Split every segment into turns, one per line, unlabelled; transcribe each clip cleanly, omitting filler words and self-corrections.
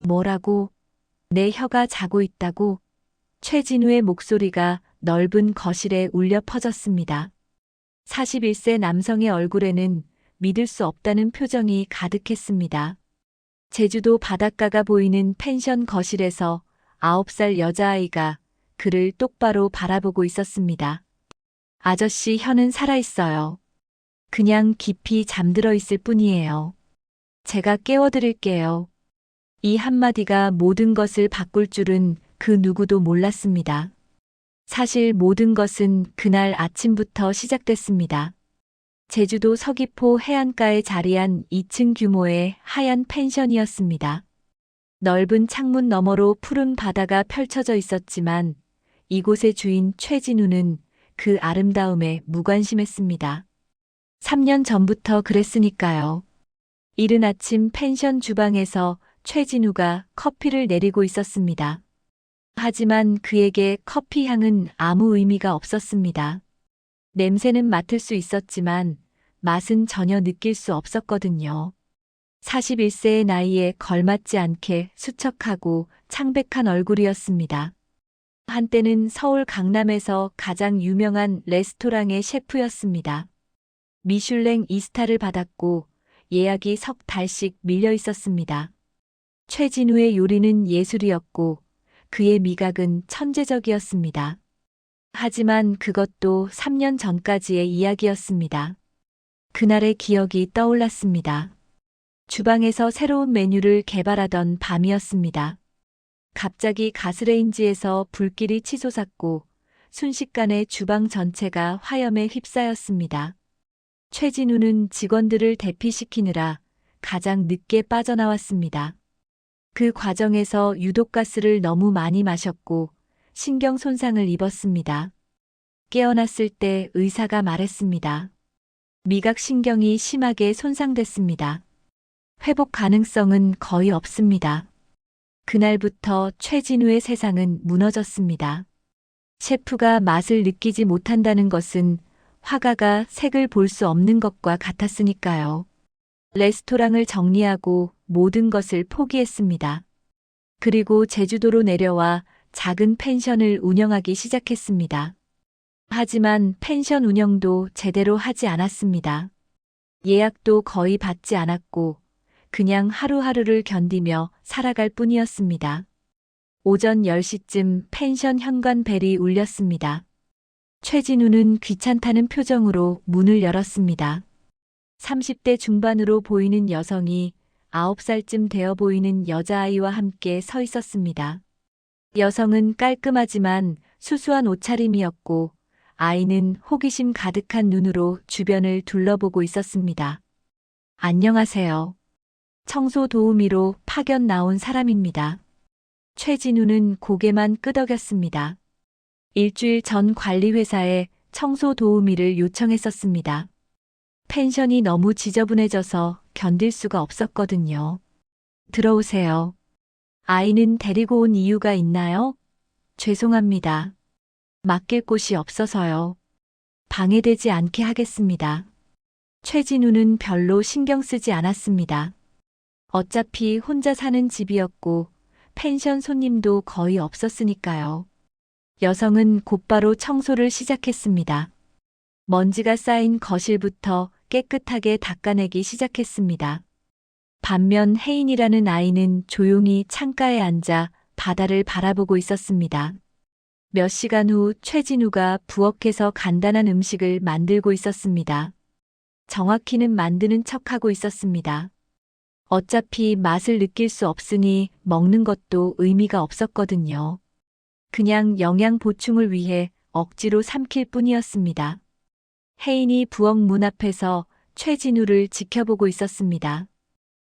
뭐라고? 내 혀가 자고 있다고? 최진우의 목소리가 넓은 거실에 울려 퍼졌습니다. 41세 남성의 얼굴에는 믿을 수 없다는 표정이 가득했습니다. 제주도 바닷가가 보이는 펜션 거실에서 9살 여자아이가 그를 똑바로 바라보고 있었습니다. 아저씨 혀는 살아있어요. 그냥 깊이 잠들어 있을 뿐이에요. 제가 깨워드릴게요. 이 한마디가 모든 것을 바꿀 줄은 그 누구도 몰랐습니다. 사실 모든 것은 그날 아침부터 시작됐습니다. 제주도 서귀포 해안가에 자리한 2층 규모의 하얀 펜션이었습니다. 넓은 창문 너머로 푸른 바다가 펼쳐져 있었지만 이곳의 주인 최진우는 그 아름다움에 무관심했습니다. 3년 전부터 그랬으니까요. 이른 아침 펜션 주방에서 최진우가 커피를 내리고 있었습니다. 하지만 그에게 커피 향은 아무 의미가 없었습니다. 냄새는 맡을 수 있었지만 맛은 전혀 느낄 수 없었거든요. 41세의 나이에 걸맞지 않게 수척하고 창백한 얼굴이었습니다. 한때는 서울 강남에서 가장 유명한 레스토랑의 셰프였습니다. 미슐랭 2스타를 받았고 예약이 석 달씩 밀려 있었습니다. 최진우의 요리는 예술이었고 그의 미각은 천재적이었습니다. 하지만 그것도 3년 전까지의 이야기였습니다. 그날의 기억이 떠올랐습니다. 주방에서 새로운 메뉴를 개발하던 밤이었습니다. 갑자기 가스레인지에서 불길이 치솟았고 순식간에 주방 전체가 화염에 휩싸였습니다. 최진우는 직원들을 대피시키느라 가장 늦게 빠져나왔습니다. 그 과정에서 유독가스를 너무 많이 마셨고 신경 손상을 입었습니다. 깨어났을 때 의사가 말했습니다. 미각신경이 심하게 손상됐습니다. 회복 가능성은 거의 없습니다. 그날부터 최진우의 세상은 무너졌습니다. 셰프가 맛을 느끼지 못한다는 것은 화가가 색을 볼 수 없는 것과 같았으니까요. 레스토랑을 정리하고 모든 것을 포기했습니다. 그리고 제주도로 내려와 작은 펜션을 운영하기 시작했습니다. 하지만 펜션 운영도 제대로 하지 않았습니다. 예약도 거의 받지 않았고 그냥 하루하루를 견디며 살아갈 뿐이었습니다. 오전 10시쯤 펜션 현관 벨이 울렸습니다. 최진우는 귀찮다는 표정으로 문을 열었습니다. 30대 중반으로 보이는 여성이 9살쯤 되어 보이는 여자아이와 함께 서 있었습니다. 여성은 깔끔하지만 수수한 옷차림이었고 아이는 호기심 가득한 눈으로 주변을 둘러보고 있었습니다. 안녕하세요. 청소 도우미로 파견 나온 사람입니다. 최진우는 고개만 끄덕였습니다. 일주일 전 관리회사에 청소 도우미를 요청했었습니다. 펜션이 너무 지저분해져서 견딜 수가 없었거든요. 들어오세요. 아이는 데리고 온 이유가 있나요? 죄송합니다. 맡길 곳이 없어서요. 방해되지 않게 하겠습니다. 최진우는 별로 신경 쓰지 않았습니다. 어차피 혼자 사는 집이었고 펜션 손님도 거의 없었으니까요. 여성은 곧바로 청소를 시작했습니다. 먼지가 쌓인 거실부터 깨끗하게 닦아내기 시작했습니다. 반면 혜인이라는 아이는 조용히 창가에 앉아 바다를 바라보고 있었습니다. 몇 시간 후 최진우가 부엌에서 간단한 음식을 만들고 있었습니다. 정확히는 만드는 척하고 있었습니다. 어차피 맛을 느낄 수 없으니 먹는 것도 의미가 없었거든요. 그냥 영양 보충을 위해 억지로 삼킬 뿐이었습니다. 혜인이 부엌 문 앞에서 최진우를 지켜보고 있었습니다.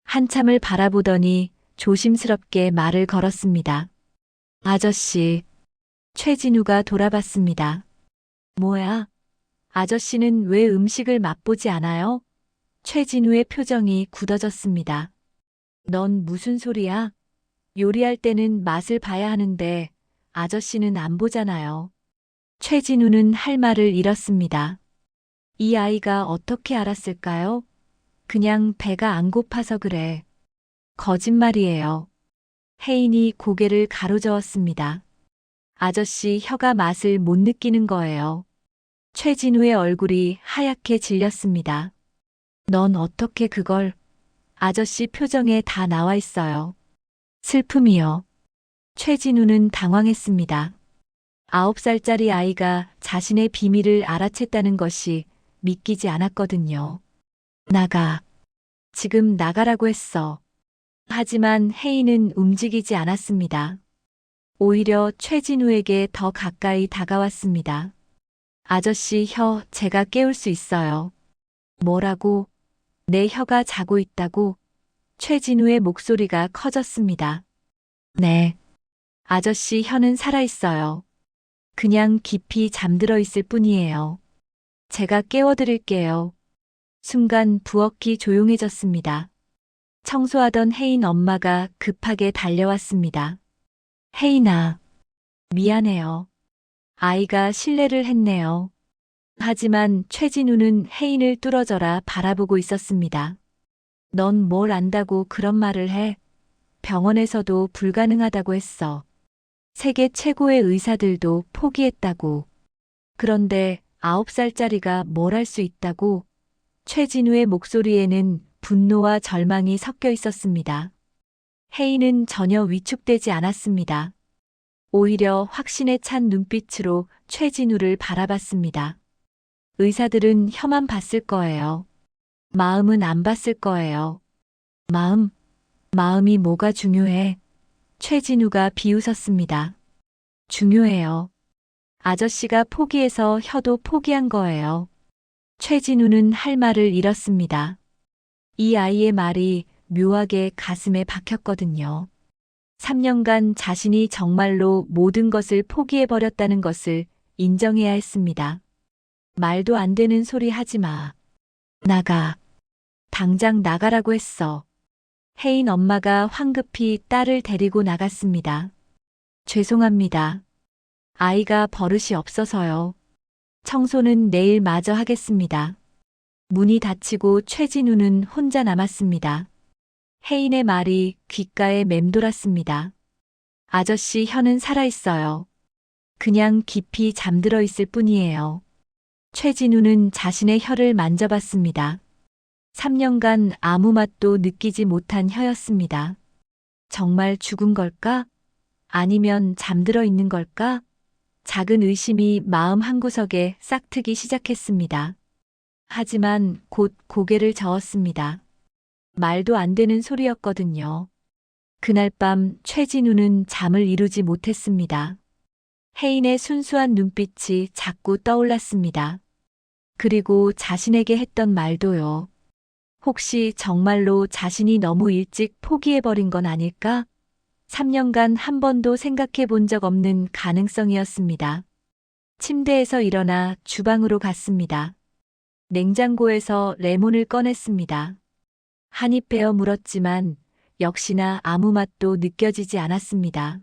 한참을 바라보더니 조심스럽게 말을 걸었습니다. 아저씨. 최진우가 돌아봤습니다. 뭐야? 아저씨는 왜 음식을 맛보지 않아요? 최진우의 표정이 굳어졌습니다. 넌 무슨 소리야? 요리할 때는 맛을 봐야 하는데 아저씨는 안 보잖아요. 최진우는 할 말을 잃었습니다. 이 아이가 어떻게 알았을까요? 그냥 배가 안 고파서 그래. 거짓말이에요. 혜인이 고개를 가로저었습니다. 아저씨 혀가 맛을 못 느끼는 거예요. 최진우의 얼굴이 하얗게 질렸습니다. 넌 어떻게 그걸? 아저씨 표정에 다 나와 있어요. 슬픔이요. 최진우는 당황했습니다. 9살짜리 아이가 자신의 비밀을 알아챘다는 것이 믿기지 않았거든요. 나가. 지금 나가라고 했어. 하지만 혜인은 움직이지 않았습니다. 오히려 최진우에게 더 가까이 다가왔습니다. 아저씨 혀 제가 깨울 수 있어요. 뭐라고? 내 혀가 자고 있다고? 최진우의 목소리가 커졌습니다. 네. 아저씨 혀는 살아있어요. 그냥 깊이 잠들어 있을 뿐이에요. 제가 깨워드릴게요. 순간 부엌이 조용해졌습니다. 청소하던 혜인 엄마가 급하게 달려왔습니다. 혜인아, 미안해요. 아이가 실례를 했네요. 하지만 최진우는 혜인을 뚫어져라 바라보고 있었습니다. 넌 뭘 안다고 그런 말을 해? 병원에서도 불가능하다고 했어. 세계 최고의 의사들도 포기했다고. 그런데 9살짜리가 뭘 할 수 있다고? 최진우의 목소리에는 분노와 절망이 섞여 있었습니다. 혜인은 전혀 위축되지 않았습니다. 오히려 확신에 찬 눈빛으로 최진우를 바라봤습니다. 의사들은 혀만 봤을 거예요. 마음은 안 봤을 거예요. 마음이 뭐가 중요해? 최진우가 비웃었습니다. 중요해요. 아저씨가 포기해서 혀도 포기한 거예요. 최진우는 할 말을 잃었습니다. 이 아이의 말이 묘하게 가슴에 박혔거든요. 3년간 자신이 정말로 모든 것을 포기해버렸다는 것을 인정해야 했습니다. 말도 안 되는 소리 하지 마. 나가. 당장 나가라고 했어. 혜인 엄마가 황급히 딸을 데리고 나갔습니다. 죄송합니다. 아이가 버릇이 없어서요. 청소는 내일 마저 하겠습니다. 문이 닫히고 최진우는 혼자 남았습니다. 혜인의 말이 귓가에 맴돌았습니다. 아저씨 혀는 살아있어요. 그냥 깊이 잠들어 있을 뿐이에요. 최진우는 자신의 혀를 만져봤습니다. 3년간 아무 맛도 느끼지 못한 혀였습니다. 정말 죽은 걸까? 아니면 잠들어 있는 걸까? 작은 의심이 마음 한구석에 싹트기 시작했습니다. 하지만 곧 고개를 저었습니다. 말도 안 되는 소리였거든요. 그날 밤 최진우는 잠을 이루지 못했습니다. 혜인의 순수한 눈빛이 자꾸 떠올랐습니다. 그리고 자신에게 했던 말도요. 혹시 정말로 자신이 너무 일찍 포기해버린 건 아닐까? 3년간 한 번도 생각해 본 적 없는 가능성이었습니다. 침대에서 일어나 주방으로 갔습니다. 냉장고에서 레몬을 꺼냈습니다. 한입 베어 물었지만 역시나 아무 맛도 느껴지지 않았습니다.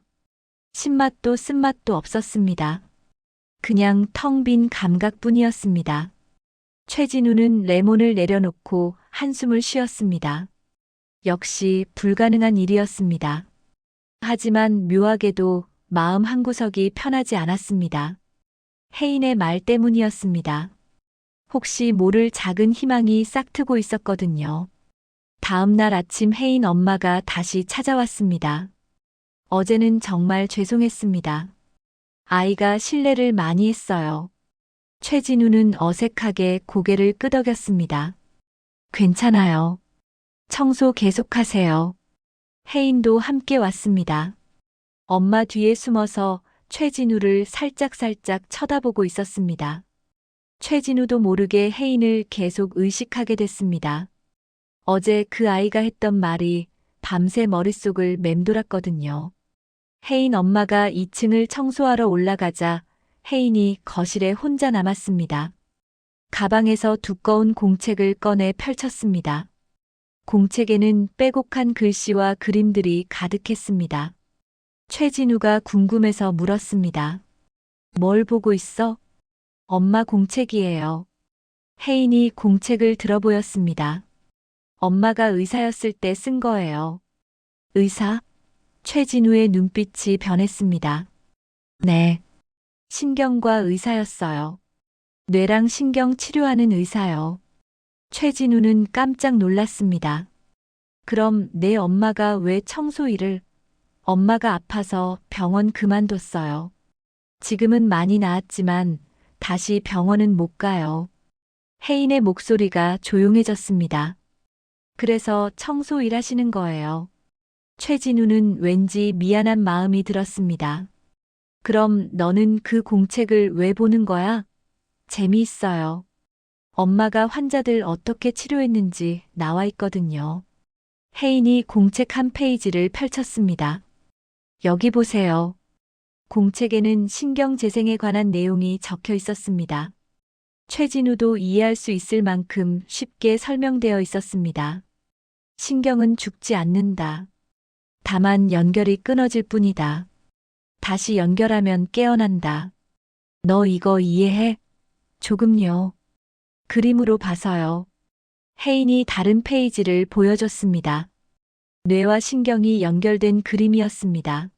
신맛도 쓴맛도 없었습니다. 그냥 텅 빈 감각뿐이었습니다. 최진우는 레몬을 내려놓고 한숨을 쉬었습니다. 역시 불가능한 일이었습니다. 하지만 묘하게도 마음 한구석이 편하지 않았습니다. 혜인의 말 때문이었습니다. 혹시 모를 작은 희망이 싹트고 있었거든요. 다음 날 아침 혜인 엄마가 다시 찾아왔습니다. 어제는 정말 죄송했습니다. 아이가 실례를 많이 했어요. 최진우는 어색하게 고개를 끄덕였습니다. 괜찮아요. 청소 계속하세요. 혜인도 함께 왔습니다. 엄마 뒤에 숨어서 최진우를 살짝살짝 쳐다보고 있었습니다. 최진우도 모르게 혜인을 계속 의식하게 됐습니다. 어제 그 아이가 했던 말이 밤새 머릿속을 맴돌았거든요. 혜인 엄마가 2층을 청소하러 올라가자 혜인이 거실에 혼자 남았습니다. 가방에서 두꺼운 공책을 꺼내 펼쳤습니다. 공책에는 빼곡한 글씨와 그림들이 가득했습니다. 최진우가 궁금해서 물었습니다. 뭘 보고 있어? 엄마 공책이에요. 혜인이 공책을 들어보였습니다. 엄마가 의사였을 때 쓴 거예요. 의사? 최진우의 눈빛이 변했습니다. 네. 신경과 의사였어요. 뇌랑 신경 치료하는 의사요. 최진우는 깜짝 놀랐습니다. 그럼 내 엄마가 왜 청소 일을? 엄마가 아파서 병원 그만뒀어요. 지금은 많이 나았지만 다시 병원은 못 가요. 혜인의 목소리가 조용해졌습니다. 그래서 청소 일 하시는 거예요. 최진우는 왠지 미안한 마음이 들었습니다. 그럼 너는 그 공책을 왜 보는 거야? 재미있어요. 엄마가 환자들 어떻게 치료했는지 나와 있거든요. 혜인이 공책 한 페이지를 펼쳤습니다. 여기 보세요. 공책에는 신경재생에 관한 내용이 적혀 있었습니다. 최진우도 이해할 수 있을 만큼 쉽게 설명되어 있었습니다. 신경은 죽지 않는다. 다만 연결이 끊어질 뿐이다. 다시 연결하면 깨어난다. 너 이거 이해해? 조금요. 그림으로 봐서요. 혜인이 다른 페이지를 보여줬습니다. 뇌와 신경이 연결된 그림이었습니다.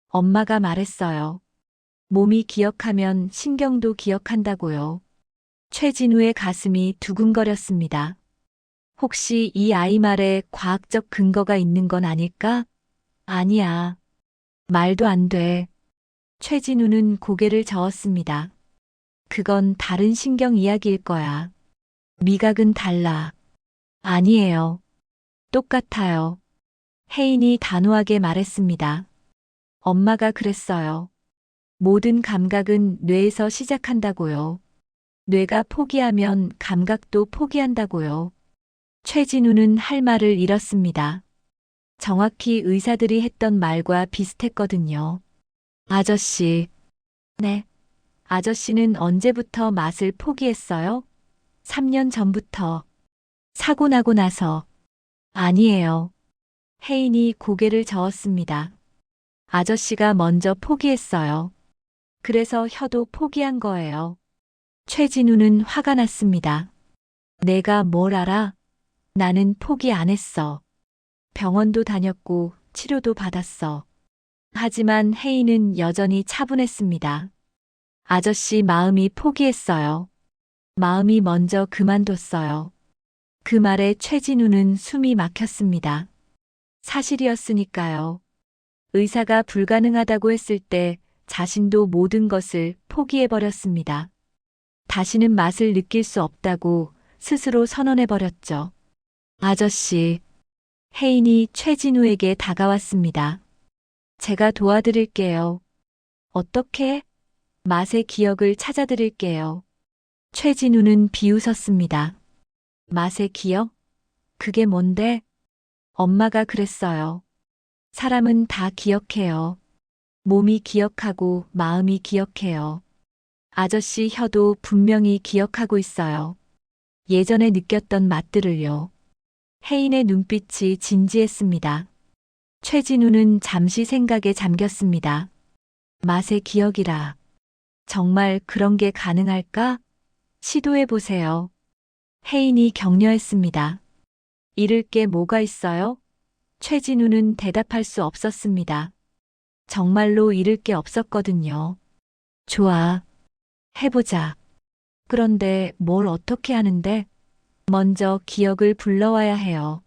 엄마가 말했어요. 몸이 기억하면 신경도 기억한다고요. 최진우의 가슴이 두근거렸습니다. 혹시 이 아이 말에 과학적 근거가 있는 건 아닐까? 아니야. 말도 안 돼. 최진우는 고개를 저었습니다. 그건 다른 신경 이야기일 거야. 미각은 달라. 아니에요. 똑같아요. 혜인이 단호하게 말했습니다. 엄마가 그랬어요. 모든 감각은 뇌에서 시작한다고요. 뇌가 포기하면 감각도 포기한다고요. 최진우는 할 말을 잃었습니다. 정확히 의사들이 했던 말과 비슷했거든요. 아저씨. 네. 아저씨는 언제부터 맛을 포기했어요? 3년 전부터. 사고 나고 나서. 아니에요. 혜인이 고개를 저었습니다. 아저씨가 먼저 포기했어요. 그래서 혀도 포기한 거예요. 최진우는 화가 났습니다. 내가 뭘 알아? 나는 포기 안 했어. 병원도 다녔고 치료도 받았어. 하지만 혜인은 여전히 차분했습니다. 아저씨 마음이 포기했어요. 마음이 먼저 그만뒀어요. 그 말에 최진우는 숨이 막혔습니다. 사실이었으니까요. 의사가 불가능하다고 했을 때 자신도 모든 것을 포기해버렸습니다. 다시는 맛을 느낄 수 없다고 스스로 선언해버렸죠. 아저씨. 혜인이 최진우에게 다가왔습니다. 제가 도와드릴게요. 어떻게? 맛의 기억을 찾아드릴게요. 최진우는 비웃었습니다. 맛의 기억? 그게 뭔데? 엄마가 그랬어요. 사람은 다 기억해요. 몸이 기억하고 마음이 기억해요. 아저씨 혀도 분명히 기억하고 있어요. 예전에 느꼈던 맛들을요. 혜인의 눈빛이 진지했습니다. 최진우는 잠시 생각에 잠겼습니다. 맛의 기억이라. 정말 그런 게 가능할까? 시도해 보세요. 혜인이 격려했습니다. 잃을 게 뭐가 있어요? 최진우는 대답할 수 없었습니다. 정말로 잃을 게 없었거든요. 좋아. 해보자. 그런데 뭘 어떻게 하는데? 먼저 기억을 불러와야 해요.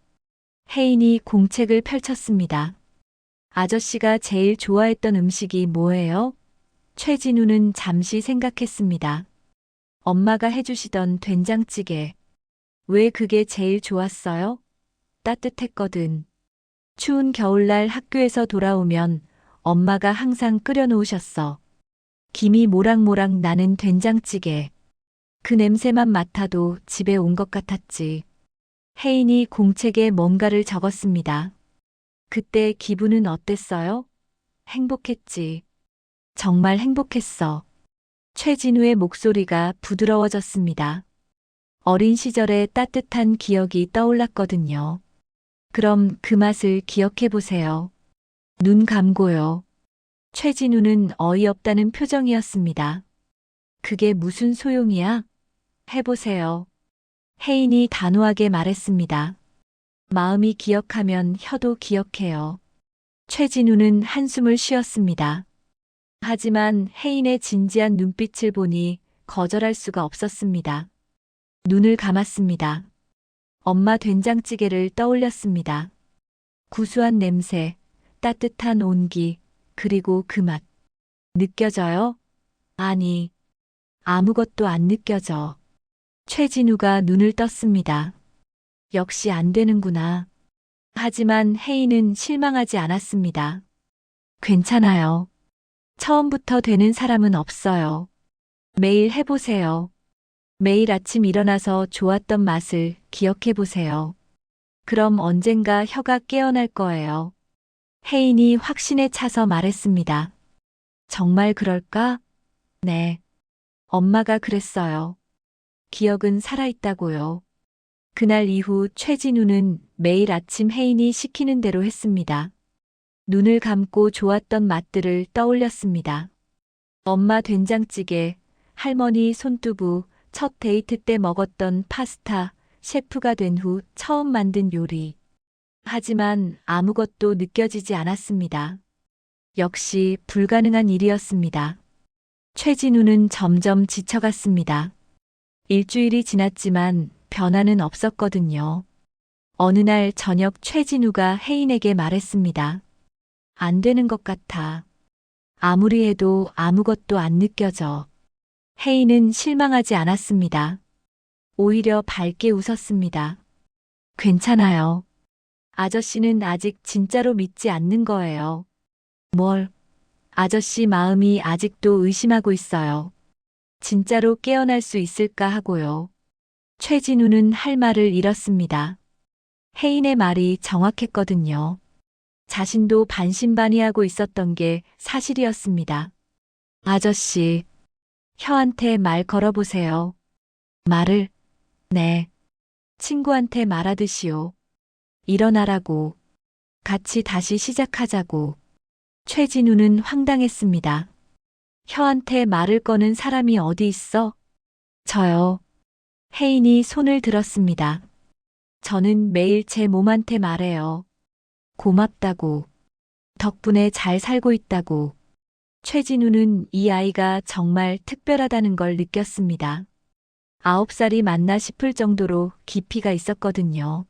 혜인이 공책을 펼쳤습니다. 아저씨가 제일 좋아했던 음식이 뭐예요? 최진우는 잠시 생각했습니다. 엄마가 해주시던 된장찌개. 왜 그게 제일 좋았어요? 따뜻했거든. 추운 겨울날 학교에서 돌아오면 엄마가 항상 끓여놓으셨어. 김이 모락모락 나는 된장찌개. 그 냄새만 맡아도 집에 온 것 같았지. 혜인이 공책에 뭔가를 적었습니다. 그때 기분은 어땠어요? 행복했지. 정말 행복했어. 최진우의 목소리가 부드러워졌습니다. 어린 시절의 따뜻한 기억이 떠올랐거든요. 그럼 그 맛을 기억해 보세요. 눈 감고요. 최진우는 어이없다는 표정이었습니다. 그게 무슨 소용이야? 해보세요. 혜인이 단호하게 말했습니다. 마음이 기억하면 혀도 기억해요. 최진우는 한숨을 쉬었습니다. 하지만 혜인의 진지한 눈빛을 보니 거절할 수가 없었습니다. 눈을 감았습니다. 엄마 된장찌개를 떠올렸습니다. 구수한 냄새, 따뜻한 온기, 그리고 그 맛. 느껴져요? 아니, 아무것도 안 느껴져. 최진우가 눈을 떴습니다. 역시 안 되는구나. 하지만 혜인은 실망하지 않았습니다. 괜찮아요. 처음부터 되는 사람은 없어요. 매일 해보세요. 매일 아침 일어나서 좋았던 맛을 기억해 보세요. 그럼 언젠가 혀가 깨어날 거예요. 혜인이 확신에 차서 말했습니다. 정말 그럴까? 네. 엄마가 그랬어요. 기억은 살아있다고요. 그날 이후 최진우는 매일 아침 혜인이 시키는 대로 했습니다. 눈을 감고 좋았던 맛들을 떠올렸습니다. 엄마 된장찌개, 할머니 손두부, 첫 데이트 때 먹었던 파스타, 셰프가 된 후 처음 만든 요리. 하지만 아무것도 느껴지지 않았습니다. 역시 불가능한 일이었습니다. 최진우는 점점 지쳐갔습니다. 일주일이 지났지만 변화는 없었거든요. 어느 날 저녁 최진우가 혜인에게 말했습니다. 안 되는 것 같아. 아무리 해도 아무것도 안 느껴져. 혜인은 실망하지 않았습니다. 오히려 밝게 웃었습니다. 괜찮아요. 아저씨는 아직 진짜로 믿지 않는 거예요. 뭘? 아저씨 마음이 아직도 의심하고 있어요. 진짜로 깨어날 수 있을까 하고요. 최진우는 할 말을 잃었습니다. 혜인의 말이 정확했거든요. 자신도 반신반의하고 있었던 게 사실이었습니다. 아저씨, 혀한테 말 걸어보세요. 말을? 네. 친구한테 말하듯이요. 일어나라고. 같이 다시 시작하자고. 최진우는 황당했습니다. 혀한테 말을 거는 사람이 어디 있어? 저요. 혜인이 손을 들었습니다. 저는 매일 제 몸한테 말해요. 고맙다고. 덕분에 잘 살고 있다고. 최진우는 이 아이가 정말 특별하다는 걸 느꼈습니다. 9살이 맞나 싶을 정도로 깊이가 있었거든요.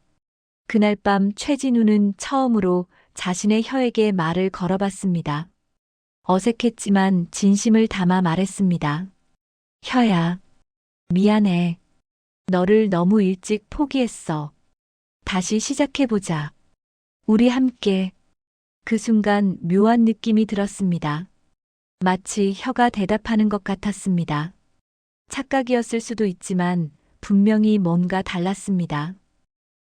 그날 밤 최진우는 처음으로 자신의 혀에게 말을 걸어봤습니다. 어색했지만 진심을 담아 말했습니다. 혀야, 미안해. 너를 너무 일찍 포기했어. 다시 시작해보자. 우리 함께. 그 순간 묘한 느낌이 들었습니다. 마치 혀가 대답하는 것 같았습니다. 착각이었을 수도 있지만 분명히 뭔가 달랐습니다.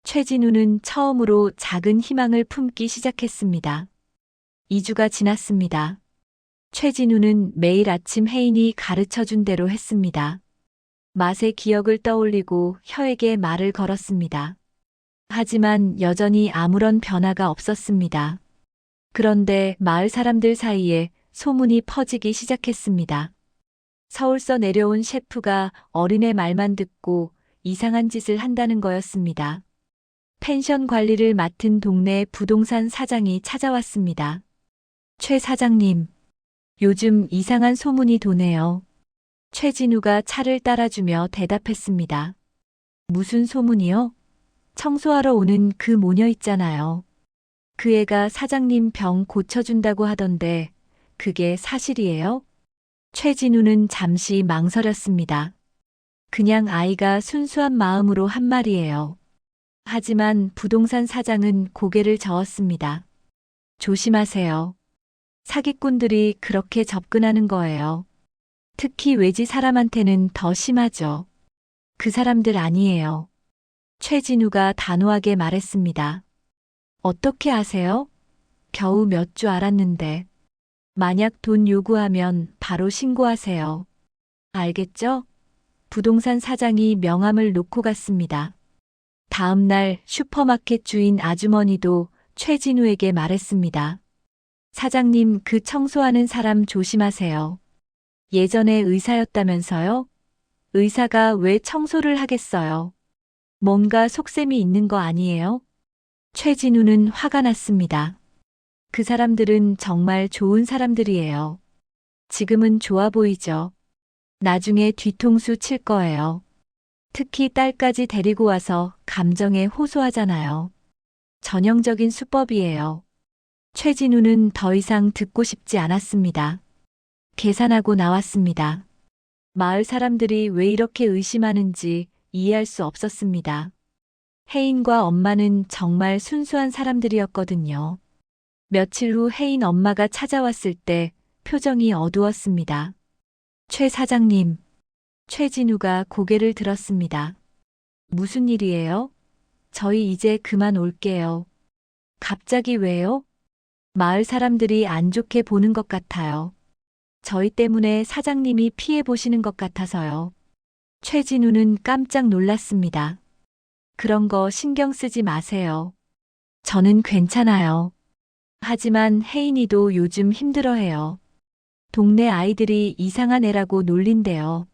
최진우는 처음으로 작은 희망을 품기 시작했습니다. 2주가 지났습니다. 최진우는 매일 아침 혜인이 가르쳐준 대로 했습니다. 맛의 기억을 떠올리고 혀에게 말을 걸었습니다. 하지만 여전히 아무런 변화가 없었습니다. 그런데 마을 사람들 사이에 소문이 퍼지기 시작했습니다. 서울서 내려온 셰프가 어린애 말만 듣고 이상한 짓을 한다는 거였습니다. 펜션 관리를 맡은 동네 부동산 사장이 찾아왔습니다. 최 사장님, 요즘 이상한 소문이 도네요. 최진우가 차를 따라주며 대답했습니다. 무슨 소문이요? 청소하러 오는 그 모녀 있잖아요. 그 애가 사장님 병 고쳐준다고 하던데 그게 사실이에요? 최진우는 잠시 망설였습니다. 그냥 아이가 순수한 마음으로 한 말이에요. 하지만 부동산 사장은 고개를 저었습니다. 조심하세요. 사기꾼들이 그렇게 접근하는 거예요. 특히 외지 사람한테는 더 심하죠. 그 사람들 아니에요. 최진우가 단호하게 말했습니다. 어떻게 아세요? 겨우 몇 주 알았는데. 만약 돈 요구하면 바로 신고하세요. 알겠죠? 부동산 사장이 명함을 놓고 갔습니다. 다음 날 슈퍼마켓 주인 아주머니도 최진우에게 말했습니다. 사장님, 그 청소하는 사람 조심하세요. 예전에 의사였다면서요? 의사가 왜 청소를 하겠어요? 뭔가 속셈이 있는 거 아니에요? 최진우는 화가 났습니다. 그 사람들은 정말 좋은 사람들이에요. 지금은 좋아 보이죠. 나중에 뒤통수 칠 거예요. 특히 딸까지 데리고 와서 감정에 호소하잖아요. 전형적인 수법이에요. 최진우는 더 이상 듣고 싶지 않았습니다. 계산하고 나왔습니다. 마을 사람들이 왜 이렇게 의심하는지 이해할 수 없었습니다. 혜인과 엄마는 정말 순수한 사람들이었거든요. 며칠 후 혜인 엄마가 찾아왔을 때 표정이 어두웠습니다. 최 사장님, 최진우가 고개를 들었습니다. 무슨 일이에요? 저희 이제 그만 올게요. 갑자기 왜요? 마을 사람들이 안 좋게 보는 것 같아요. 저희 때문에 사장님이 피해 보시는 것 같아서요. 최진우는 깜짝 놀랐습니다. 그런 거 신경 쓰지 마세요. 저는 괜찮아요. 하지만 혜인이도 요즘 힘들어해요. 동네 아이들이 이상한 애라고 놀린대요.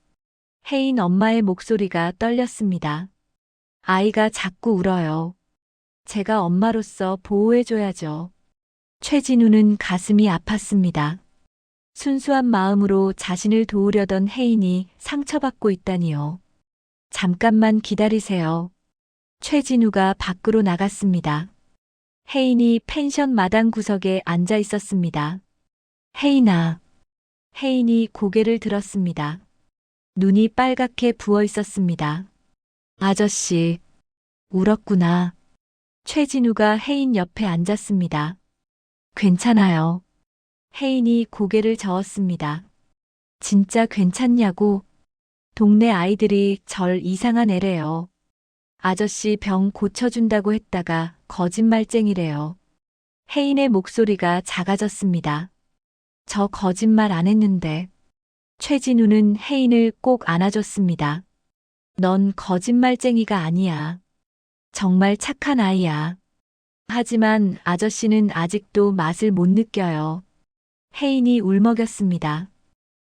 혜인 엄마의 목소리가 떨렸습니다. 아이가 자꾸 울어요. 제가 엄마로서 보호해줘야죠. 최진우는 가슴이 아팠습니다. 순수한 마음으로 자신을 도우려던 혜인이 상처받고 있다니요. 잠깐만 기다리세요. 최진우가 밖으로 나갔습니다. 혜인이 펜션 마당 구석에 앉아 있었습니다. 혜인아. 혜인이 고개를 들었습니다. 눈이 빨갛게 부어 있었습니다. 아저씨, 울었구나. 최진우가 혜인 옆에 앉았습니다. 괜찮아요. 혜인이 고개를 저었습니다. 진짜 괜찮냐고? 동네 아이들이 절 이상한 애래요. 아저씨 병 고쳐준다고 했다가 거짓말쟁이래요. 혜인의 목소리가 작아졌습니다. 저 거짓말 안 했는데. 최진우는 혜인을 꼭 안아줬습니다. 넌 거짓말쟁이가 아니야. 정말 착한 아이야. 하지만 아저씨는 아직도 맛을 못 느껴요. 혜인이 울먹였습니다.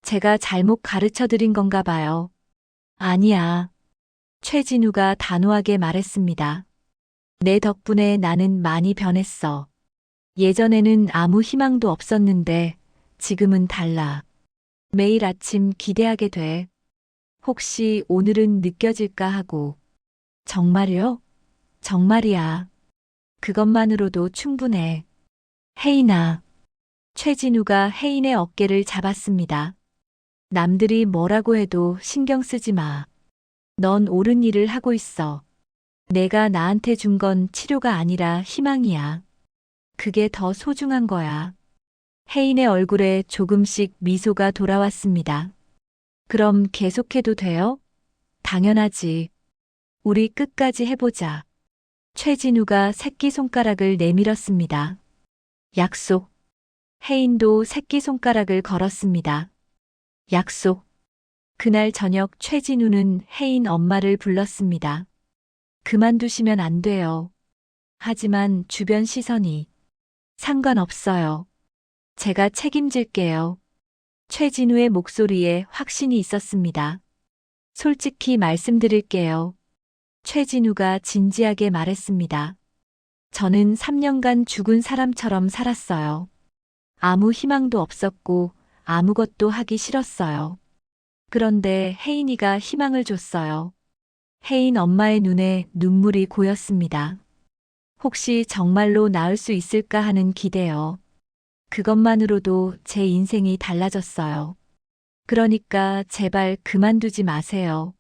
제가 잘못 가르쳐 드린 건가 봐요. 아니야. 최진우가 단호하게 말했습니다. 내 덕분에 나는 많이 변했어. 예전에는 아무 희망도 없었는데 지금은 달라. 매일 아침 기대하게 돼. 혹시 오늘은 느껴질까 하고. 정말요? 정말이야. 그것만으로도 충분해. 혜인아. 최진우가 혜인의 어깨를 잡았습니다. 남들이 뭐라고 해도 신경 쓰지 마. 넌 옳은 일을 하고 있어. 내가 나한테 준 건 치료가 아니라 희망이야. 그게 더 소중한 거야. 혜인의 얼굴에 조금씩 미소가 돌아왔습니다. 그럼 계속해도 돼요? 당연하지. 우리 끝까지 해보자. 최진우가 새끼손가락을 내밀었습니다. 약속. 혜인도 새끼손가락을 걸었습니다. 약속. 그날 저녁 최진우는 혜인 엄마를 불렀습니다. 그만두시면 안 돼요. 하지만 주변 시선이. 상관없어요. 제가 책임질게요. 최진우의 목소리에 확신이 있었습니다. 솔직히 말씀드릴게요. 최진우가 진지하게 말했습니다. 저는 3년간 죽은 사람처럼 살았어요. 아무 희망도 없었고 아무것도 하기 싫었어요. 그런데 혜인이가 희망을 줬어요. 혜인 엄마의 눈에 눈물이 고였습니다. 혹시 정말로 나을 수 있을까 하는 기대요. 그것만으로도 제 인생이 달라졌어요. 그러니까 제발 그만두지 마세요.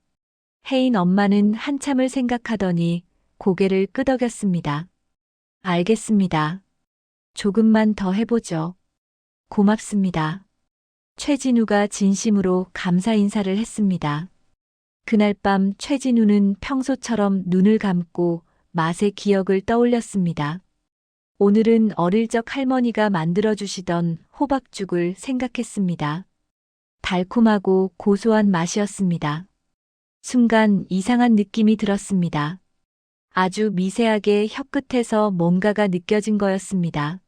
혜인 엄마는 한참을 생각하더니 고개를 끄덕였습니다. 알겠습니다. 조금만 더 해보죠. 고맙습니다. 최진우가 진심으로 감사 인사를 했습니다. 그날 밤 최진우는 평소처럼 눈을 감고 맛의 기억을 떠올렸습니다. 오늘은 어릴 적 할머니가 만들어주시던 호박죽을 생각했습니다. 달콤하고 고소한 맛이었습니다. 순간 이상한 느낌이 들었습니다. 아주 미세하게 혀끝에서 뭔가가 느껴진 거였습니다.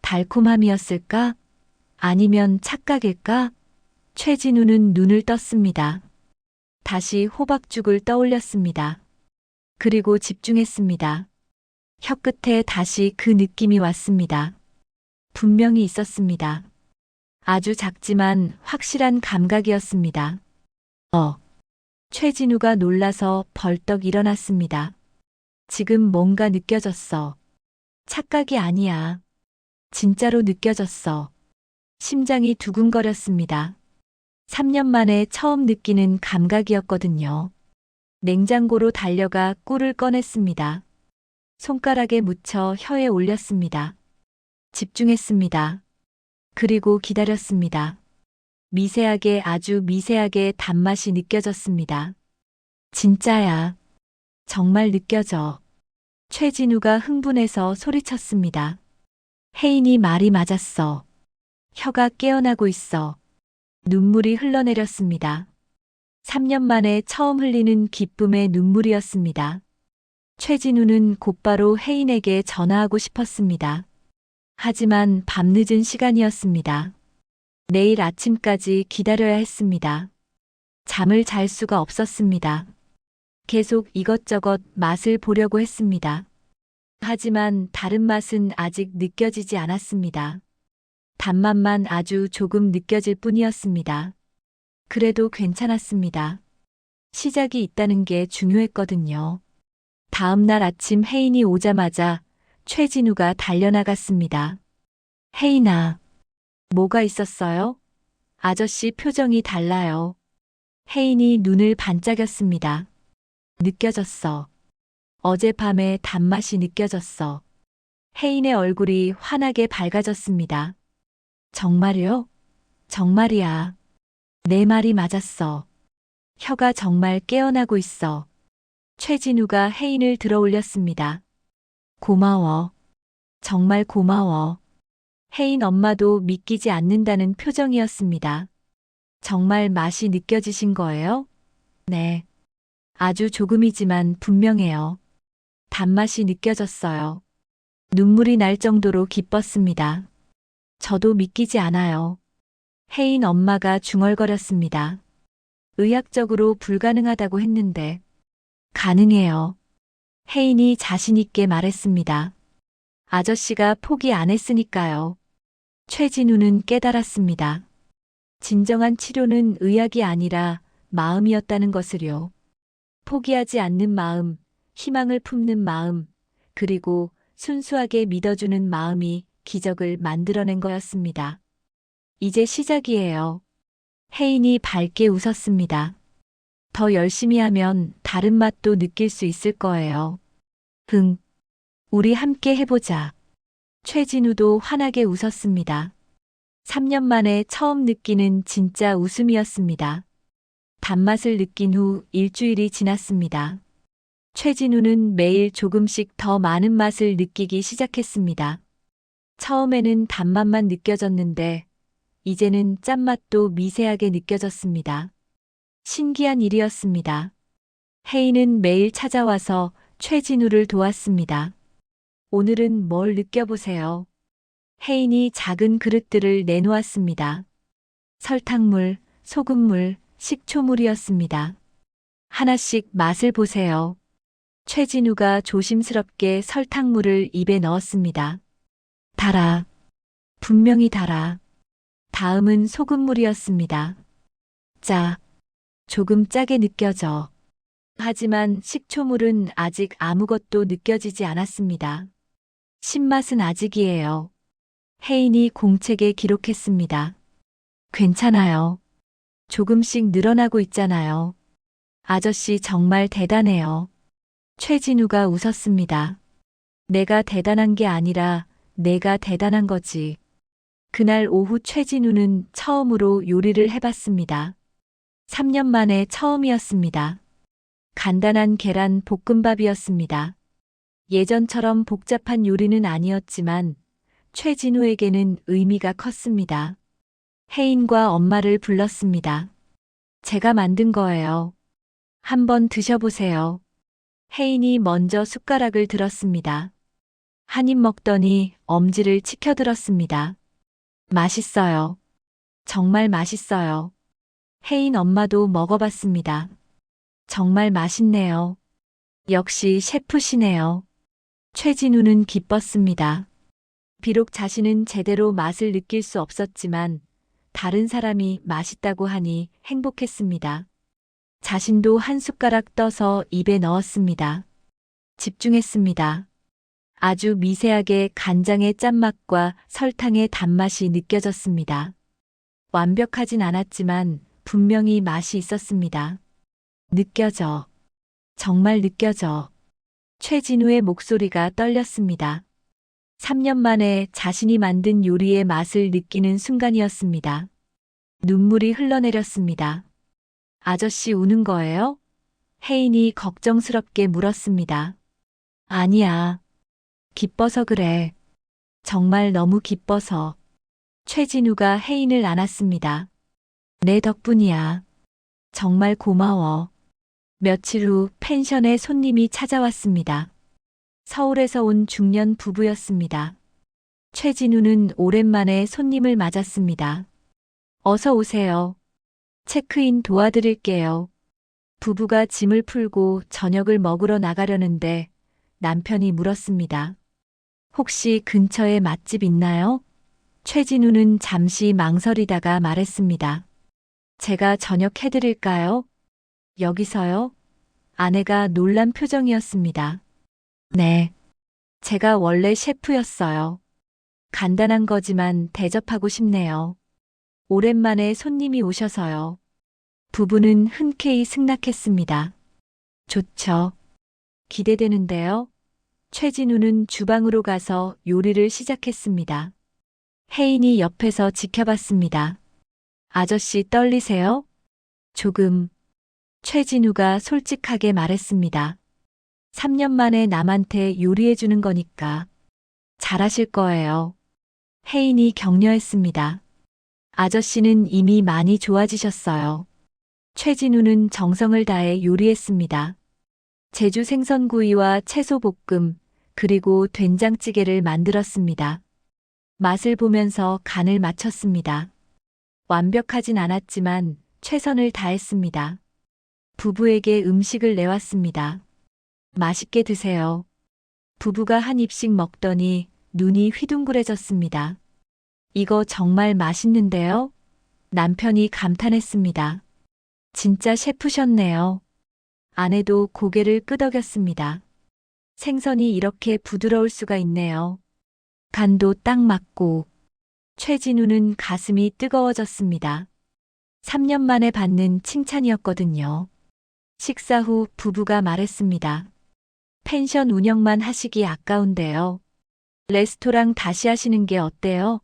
달콤함이었을까? 아니면 착각일까? 최진우는 눈을 떴습니다. 다시 호박죽을 떠올렸습니다. 그리고 집중했습니다. 혀끝에 다시 그 느낌이 왔습니다. 분명히 있었습니다. 아주 작지만 확실한 감각이었습니다. 최진우가 놀라서 벌떡 일어났습니다. 지금 뭔가 느껴졌어. 착각이 아니야. 진짜로 느껴졌어. 심장이 두근거렸습니다. 3년 만에 처음 느끼는 감각이었거든요. 냉장고로 달려가 꿀을 꺼냈습니다. 손가락에 묻혀 혀에 올렸습니다. 집중했습니다. 그리고 기다렸습니다. 미세하게 아주 미세하게 단맛이 느껴졌습니다. 진짜야. 정말 느껴져. 최진우가 흥분해서 소리쳤습니다. 혜인이 말이 맞았어. 혀가 깨어나고 있어. 눈물이 흘러내렸습니다. 3년 만에 처음 흘리는 기쁨의 눈물이었습니다. 최진우는 곧바로 혜인에게 전화하고 싶었습니다. 하지만 밤늦은 시간이었습니다. 내일 아침까지 기다려야 했습니다. 잠을 잘 수가 없었습니다. 계속 이것저것 맛을 보려고 했습니다. 하지만 다른 맛은 아직 느껴지지 않았습니다. 단맛만 아주 조금 느껴질 뿐이었습니다. 그래도 괜찮았습니다. 시작이 있다는 게 중요했거든요. 다음 날 아침 혜인이 오자마자 최진우가 달려나갔습니다. 혜인아, 뭐가 있었어요? 아저씨 표정이 달라요. 혜인이 눈을 반짝였습니다. 느껴졌어. 어젯밤에 단맛이 느껴졌어. 혜인의 얼굴이 환하게 밝아졌습니다. 정말요? 정말이야. 내 말이 맞았어. 혀가 정말 깨어나고 있어. 최진우가 혜인을 들어올렸습니다. 고마워. 정말 고마워. 혜인 엄마도 믿기지 않는다는 표정이었습니다. 정말 맛이 느껴지신 거예요? 네. 아주 조금이지만 분명해요. 단맛이 느껴졌어요. 눈물이 날 정도로 기뻤습니다. 저도 믿기지 않아요. 혜인 엄마가 중얼거렸습니다. 의학적으로 불가능하다고 했는데 가능해요. 혜인이 자신있게 말했습니다. 아저씨가 포기 안 했으니까요. 최진우는 깨달았습니다. 진정한 치료는 의학이 아니라 마음이었다는 것을요. 포기하지 않는 마음, 희망을 품는 마음, 그리고 순수하게 믿어주는 마음이 기적을 만들어낸 거였습니다. 이제 시작이에요. 혜인이 밝게 웃었습니다. 더 열심히 하면 다른 맛도 느낄 수 있을 거예요. 우리 함께 해보자. 최진우도 환하게 웃었습니다. 3년 만에 처음 느끼는 진짜 웃음이었습니다. 단맛을 느낀 후 일주일이 지났습니다. 최진우는 매일 조금씩 더 많은 맛을 느끼기 시작했습니다. 처음에는 단맛만 느껴졌는데 이제는 짠맛도 미세하게 느껴졌습니다. 신기한 일이었습니다. 혜인은 매일 찾아와서 최진우를 도왔습니다. 오늘은 뭘 느껴보세요. 혜인이 작은 그릇들을 내놓았습니다. 설탕물, 소금물, 식초물이었습니다. 하나씩 맛을 보세요. 최진우가 조심스럽게 설탕물을 입에 넣었습니다. 달아. 분명히 달아. 다음은 소금물이었습니다. 짜. 조금 짜게 느껴져. 하지만 식초물은 아직 아무것도 느껴지지 않았습니다. 신맛은 아직이에요. 혜인이 공책에 기록했습니다. 괜찮아요. 조금씩 늘어나고 있잖아요. 아저씨 정말 대단해요. 최진우가 웃었습니다. 내가 대단한 게 아니라 내가 대단한 거지. 그날 오후 최진우는 처음으로 요리를 해봤습니다. 3년 만에 처음이었습니다. 간단한 계란 볶음밥이었습니다. 예전처럼 복잡한 요리는 아니었지만 최진우에게는 의미가 컸습니다. 혜인과 엄마를 불렀습니다. 제가 만든 거예요. 한번 드셔보세요. 혜인이 먼저 숟가락을 들었습니다. 한 입 먹더니 엄지를 치켜들었습니다. 맛있어요. 정말 맛있어요. 혜인 엄마도 먹어봤습니다. 정말 맛있네요. 역시 셰프시네요. 최진우는 기뻤습니다. 비록 자신은 제대로 맛을 느낄 수 없었지만 다른 사람이 맛있다고 하니 행복했습니다. 자신도 한 숟가락 떠서 입에 넣었습니다. 집중했습니다. 아주 미세하게 간장의 짠맛과 설탕의 단맛이 느껴졌습니다. 완벽하진 않았지만 분명히 맛이 있었습니다. 느껴져. 정말 느껴져. 최진우의 목소리가 떨렸습니다. 3년 만에 자신이 만든 요리의 맛을 느끼는 순간이었습니다. 눈물이 흘러내렸습니다. 아저씨 우는 거예요? 혜인이 걱정스럽게 물었습니다. 아니야. 기뻐서 그래. 정말 너무 기뻐서. 최진우가 혜인을 안았습니다. 내 덕분이야. 정말 고마워. 며칠 후 펜션에 손님이 찾아왔습니다. 서울에서 온 중년 부부였습니다. 최진우는 오랜만에 손님을 맞았습니다. 어서 오세요. 체크인 도와드릴게요. 부부가 짐을 풀고 저녁을 먹으러 나가려는데 남편이 물었습니다. 혹시 근처에 맛집 있나요? 최진우는 잠시 망설이다가 말했습니다. 제가 저녁 해드릴까요? 여기서요? 아내가 놀란 표정이었습니다. 네. 제가 원래 셰프였어요. 간단한 거지만 대접하고 싶네요. 오랜만에 손님이 오셔서요. 부부는 흔쾌히 승낙했습니다. 좋죠. 기대되는데요. 최진우는 주방으로 가서 요리를 시작했습니다. 혜인이 옆에서 지켜봤습니다. 아저씨 떨리세요? 조금. 최진우가 솔직하게 말했습니다. 3년 만에 남한테 요리해주는 거니까. 잘하실 거예요. 혜인이 격려했습니다. 아저씨는 이미 많이 좋아지셨어요. 최진우는 정성을 다해 요리했습니다. 제주 생선구이와 채소볶음, 그리고 된장찌개를 만들었습니다. 맛을 보면서 간을 맞췄습니다. 완벽하진 않았지만 최선을 다했습니다. 부부에게 음식을 내왔습니다. 맛있게 드세요. 부부가 한 입씩 먹더니 눈이 휘둥그레졌습니다. 이거 정말 맛있는데요? 남편이 감탄했습니다. 진짜 셰프셨네요. 아내도 고개를 끄덕였습니다. 생선이 이렇게 부드러울 수가 있네요. 간도 딱 맞고. 최진우는 가슴이 뜨거워졌습니다. 3년 만에 받는 칭찬이었거든요. 식사 후 부부가 말했습니다. 펜션 운영만 하시기 아까운데요. 레스토랑 다시 하시는 게 어때요?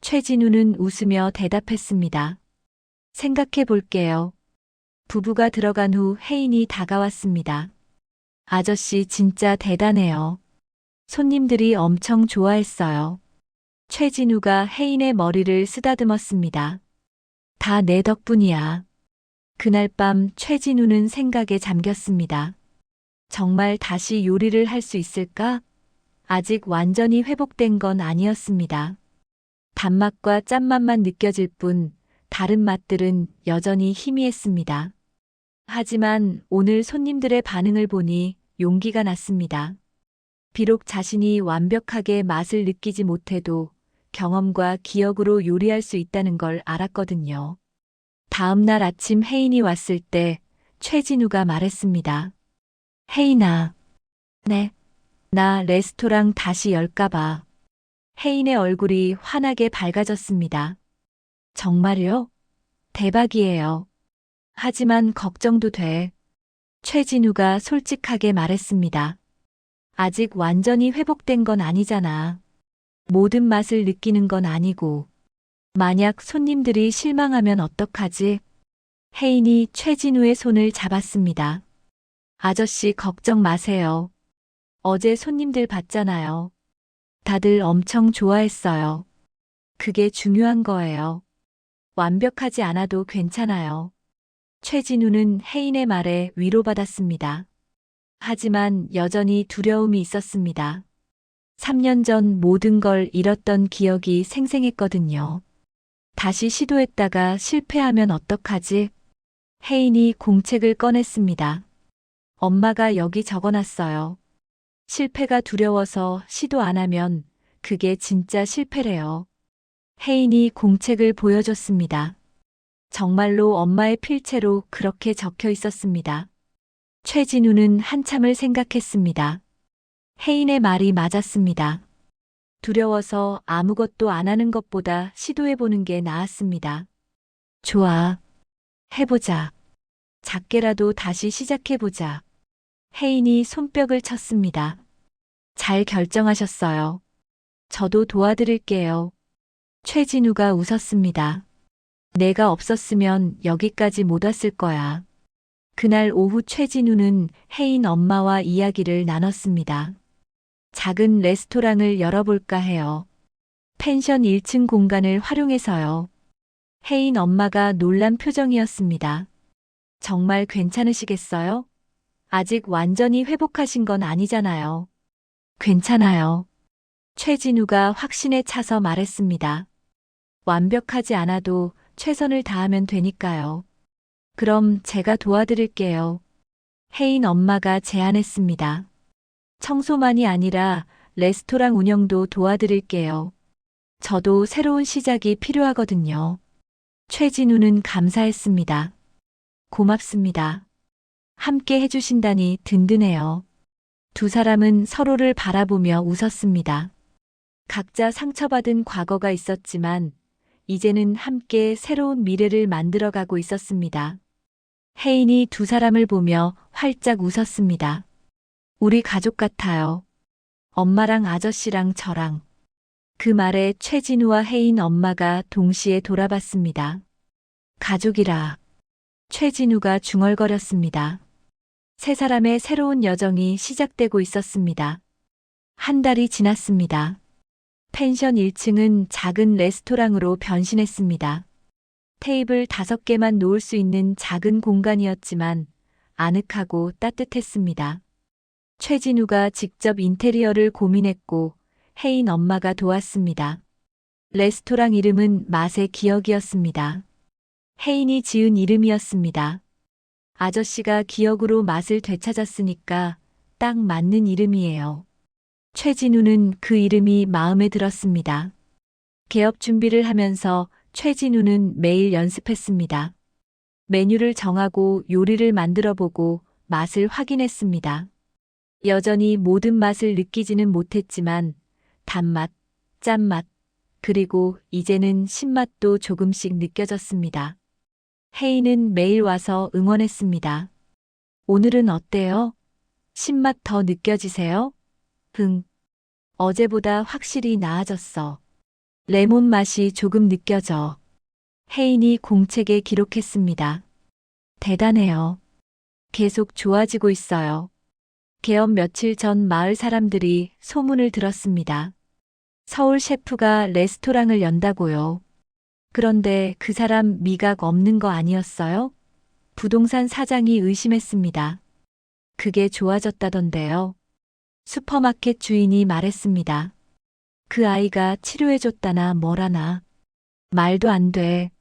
최진우는 웃으며 대답했습니다. 생각해 볼게요. 부부가 들어간 후 혜인이 다가왔습니다. 아저씨 진짜 대단해요. 손님들이 엄청 좋아했어요. 최진우가 혜인의 머리를 쓰다듬었습니다. 다 내 덕분이야. 그날 밤 최진우는 생각에 잠겼습니다. 정말 다시 요리를 할 수 있을까? 아직 완전히 회복된 건 아니었습니다. 단맛과 짠맛만 느껴질 뿐 다른 맛들은 여전히 희미했습니다. 하지만 오늘 손님들의 반응을 보니 용기가 났습니다. 비록 자신이 완벽하게 맛을 느끼지 못해도 경험과 기억으로 요리할 수 있다는 걸 알았거든요. 다음 날 아침 혜인이 왔을 때 최진우가 말했습니다. 혜인아. 네. 나 레스토랑 다시 열까 봐. 혜인의 얼굴이 환하게 밝아졌습니다. 정말요? 대박이에요. 하지만 걱정도 돼. 최진우가 솔직하게 말했습니다. 아직 완전히 회복된 건 아니잖아. 모든 맛을 느끼는 건 아니고. 만약 손님들이 실망하면 어떡하지? 혜인이 최진우의 손을 잡았습니다. 아저씨 걱정 마세요. 어제 손님들 봤잖아요. 다들 엄청 좋아했어요. 그게 중요한 거예요. 완벽하지 않아도 괜찮아요. 최진우는 혜인의 말에 위로받았습니다. 하지만 여전히 두려움이 있었습니다. 3년 전 모든 걸 잃었던 기억이 생생했거든요. 다시 시도했다가 실패하면 어떡하지? 혜인이 공책을 꺼냈습니다. 엄마가 여기 적어놨어요. 실패가 두려워서 시도 안 하면 그게 진짜 실패래요. 혜인이 공책을 보여줬습니다. 정말로 엄마의 필체로 그렇게 적혀 있었습니다. 최진우는 한참을 생각했습니다. 혜인의 말이 맞았습니다. 두려워서 아무것도 안 하는 것보다 시도해보는 게 나았습니다. 좋아. 해보자. 작게라도 다시 시작해보자. 혜인이 손뼉을 쳤습니다. 잘 결정하셨어요. 저도 도와드릴게요. 최진우가 웃었습니다. 내가 없었으면 여기까지 못 왔을 거야. 그날 오후 최진우는 혜인 엄마와 이야기를 나눴습니다. 작은 레스토랑을 열어볼까 해요. 펜션 1층 공간을 활용해서요. 혜인 엄마가 놀란 표정이었습니다. 정말 괜찮으시겠어요? 아직 완전히 회복하신 건 아니잖아요. 괜찮아요. 최진우가 확신에 차서 말했습니다. 완벽하지 않아도 최선을 다하면 되니까요. 그럼 제가 도와드릴게요. 혜인 엄마가 제안했습니다. 청소만이 아니라 레스토랑 운영도 도와드릴게요. 저도 새로운 시작이 필요하거든요. 최진우는 감사했습니다. 고맙습니다. 함께 해주신다니 든든해요. 두 사람은 서로를 바라보며 웃었습니다. 각자 상처받은 과거가 있었지만 이제는 함께 새로운 미래를 만들어가고 있었습니다. 혜인이 두 사람을 보며 활짝 웃었습니다. 우리 가족 같아요. 엄마랑 아저씨랑 저랑. 그 말에 최진우와 혜인 엄마가 동시에 돌아봤습니다. 가족이라. 최진우가 중얼거렸습니다. 세 사람의 새로운 여정이 시작되고 있었습니다. 한 달이 지났습니다. 펜션 1층은 작은 레스토랑으로 변신했습니다. 테이블 5개만 놓을 수 있는 작은 공간이었지만 아늑하고 따뜻했습니다. 최진우가 직접 인테리어를 고민했고 혜인 엄마가 도왔습니다. 레스토랑 이름은 맛의 기억이었습니다. 혜인이 지은 이름이었습니다. 아저씨가 기억으로 맛을 되찾았으니까 딱 맞는 이름이에요. 최진우는 그 이름이 마음에 들었습니다. 개업 준비를 하면서 최진우는 매일 연습했습니다. 메뉴를 정하고 요리를 만들어 보고 맛을 확인했습니다. 여전히 모든 맛을 느끼지는 못했지만 단맛, 짠맛, 그리고 이제는 신맛도 조금씩 느껴졌습니다. 혜인은 매일 와서 응원했습니다. 오늘은 어때요? 신맛 더 느껴지세요? 어제보다 확실히 나아졌어. 레몬 맛이 조금 느껴져. 혜인이 공책에 기록했습니다. 대단해요. 계속 좋아지고 있어요. 개업 며칠 전 마을 사람들이 소문을 들었습니다. 서울 셰프가 레스토랑을 연다고요. 그런데 그 사람 미각 없는 거 아니었어요? 부동산 사장이 의심했습니다. 그게 좋아졌다던데요. 슈퍼마켓 주인이 말했습니다. 그 아이가 치료해줬다나 뭐라나. 말도 안 돼.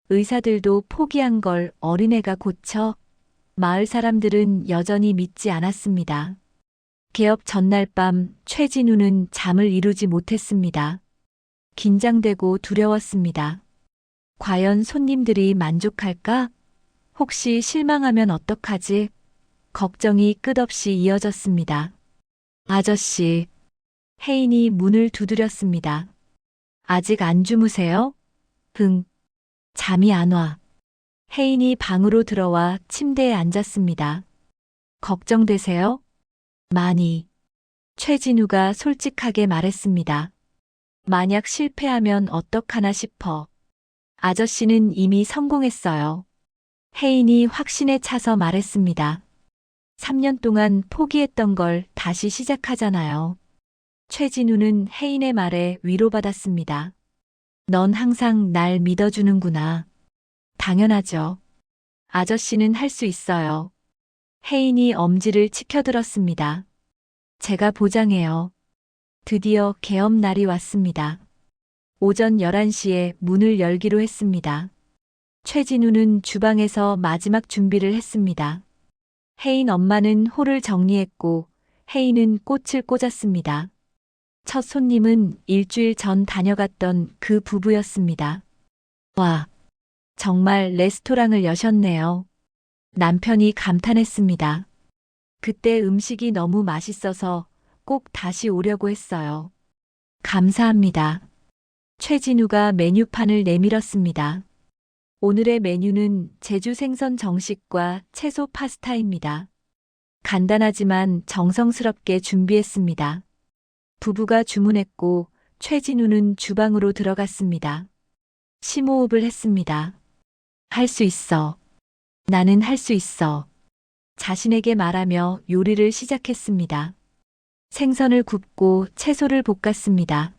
의사들도 포기한 걸 어린애가 고쳐? 마을 사람들은 여전히 믿지 않았습니다. 개업 전날 밤 최진우는 잠을 이루지 못했습니다. 긴장되고 두려웠습니다. 과연 손님들이 만족할까? 혹시 실망하면 어떡하지? 걱정이 끝없이 이어졌습니다. 아저씨. 혜인이 문을 두드렸습니다. 아직 안 주무세요? 잠이 안 와. 혜인이 방으로 들어와 침대에 앉았습니다. 걱정되세요? 많이. 최진우가 솔직하게 말했습니다. 만약 실패하면 어떡하나 싶어. 아저씨는 이미 성공했어요. 혜인이 확신에 차서 말했습니다. 3년 동안 포기했던 걸 다시 시작하잖아요. 최진우는 혜인의 말에 위로받았습니다. 넌 항상 날 믿어주는구나. 당연하죠. 아저씨는 할 수 있어요. 혜인이 엄지를 치켜들었습니다. 제가 보장해요. 드디어 개업 날이 왔습니다. 오전 11시에 문을 열기로 했습니다. 최진우는 주방에서 마지막 준비를 했습니다. 혜인 엄마는 홀을 정리했고 혜인은 꽃을 꽂았습니다. 첫 손님은 일주일 전 다녀갔던 그 부부였습니다. 와, 정말 레스토랑을 여셨네요. 남편이 감탄했습니다. 그때 음식이 너무 맛있어서 꼭 다시 오려고 했어요. 감사합니다. 최진우가 메뉴판을 내밀었습니다. 오늘의 메뉴는 제주 생선 정식과 채소 파스타입니다. 간단하지만 정성스럽게 준비했습니다. 부부가 주문했고 최진우는 주방으로 들어갔습니다. 심호흡을 했습니다. 할 수 있어. 나는 할 수 있어. 자신에게 말하며 요리를 시작했습니다. 생선을 굽고 채소를 볶았습니다.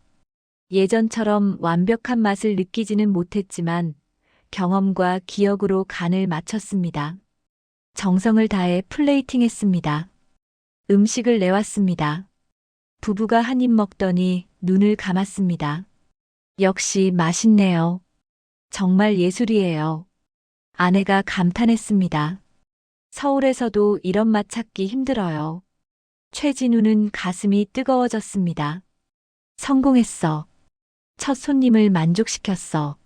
예전처럼 완벽한 맛을 느끼지는 못했지만 경험과 기억으로 간을 맞췄습니다. 정성을 다해 플레이팅했습니다. 음식을 내왔습니다. 부부가 한 입 먹더니 눈을 감았습니다. 역시 맛있네요. 정말 예술이에요. 아내가 감탄했습니다. 서울에서도 이런 맛 찾기 힘들어요. 최진우는 가슴이 뜨거워졌습니다. 성공했어. 첫 손님을 만족시켰어.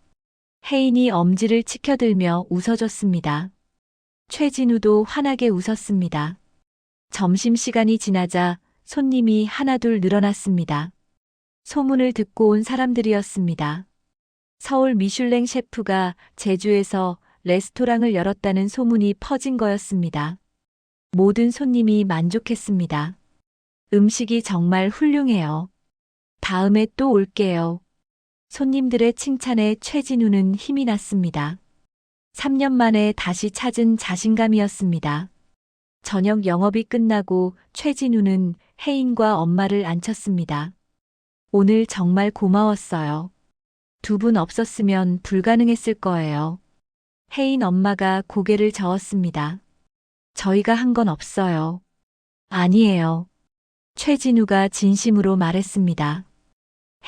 혜인이 엄지를 치켜들며 웃어줬습니다. 최진우도 환하게 웃었습니다. 점심시간이 지나자 손님이 하나둘 늘어났습니다. 소문을 듣고 온 사람들이었습니다. 서울 미슐랭 셰프가 제주에서 레스토랑을 열었다는 소문이 퍼진 거였습니다. 모든 손님이 만족했습니다. 음식이 정말 훌륭해요. 다음에 또 올게요. 손님들의 칭찬에 최진우는 힘이 났습니다. 3년 만에 다시 찾은 자신감이었습니다. 저녁 영업이 끝나고 최진우는 혜인과 엄마를 안쳤습니다. 오늘 정말 고마웠어요. 두 분 없었으면 불가능했을 거예요. 혜인 엄마가 고개를 저었습니다. 저희가 한 건 없어요. 아니에요. 최진우가 진심으로 말했습니다.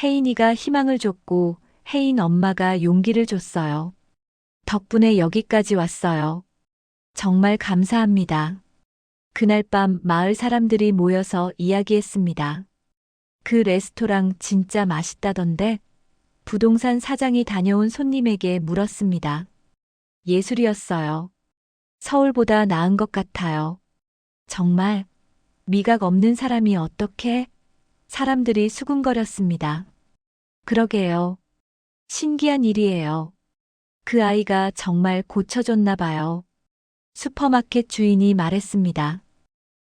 혜인이가 희망을 줬고 혜인 엄마가 용기를 줬어요. 덕분에 여기까지 왔어요. 정말 감사합니다. 그날 밤 마을 사람들이 모여서 이야기했습니다. 그 레스토랑 진짜 맛있다던데? 부동산 사장이 다녀온 손님에게 물었습니다. 예술이었어요. 서울보다 나은 것 같아요. 정말 미각 없는 사람이 어떻게? 사람들이 수군거렸습니다. 그러게요. 신기한 일이에요. 그 아이가 정말 고쳐줬나 봐요. 슈퍼마켓 주인이 말했습니다.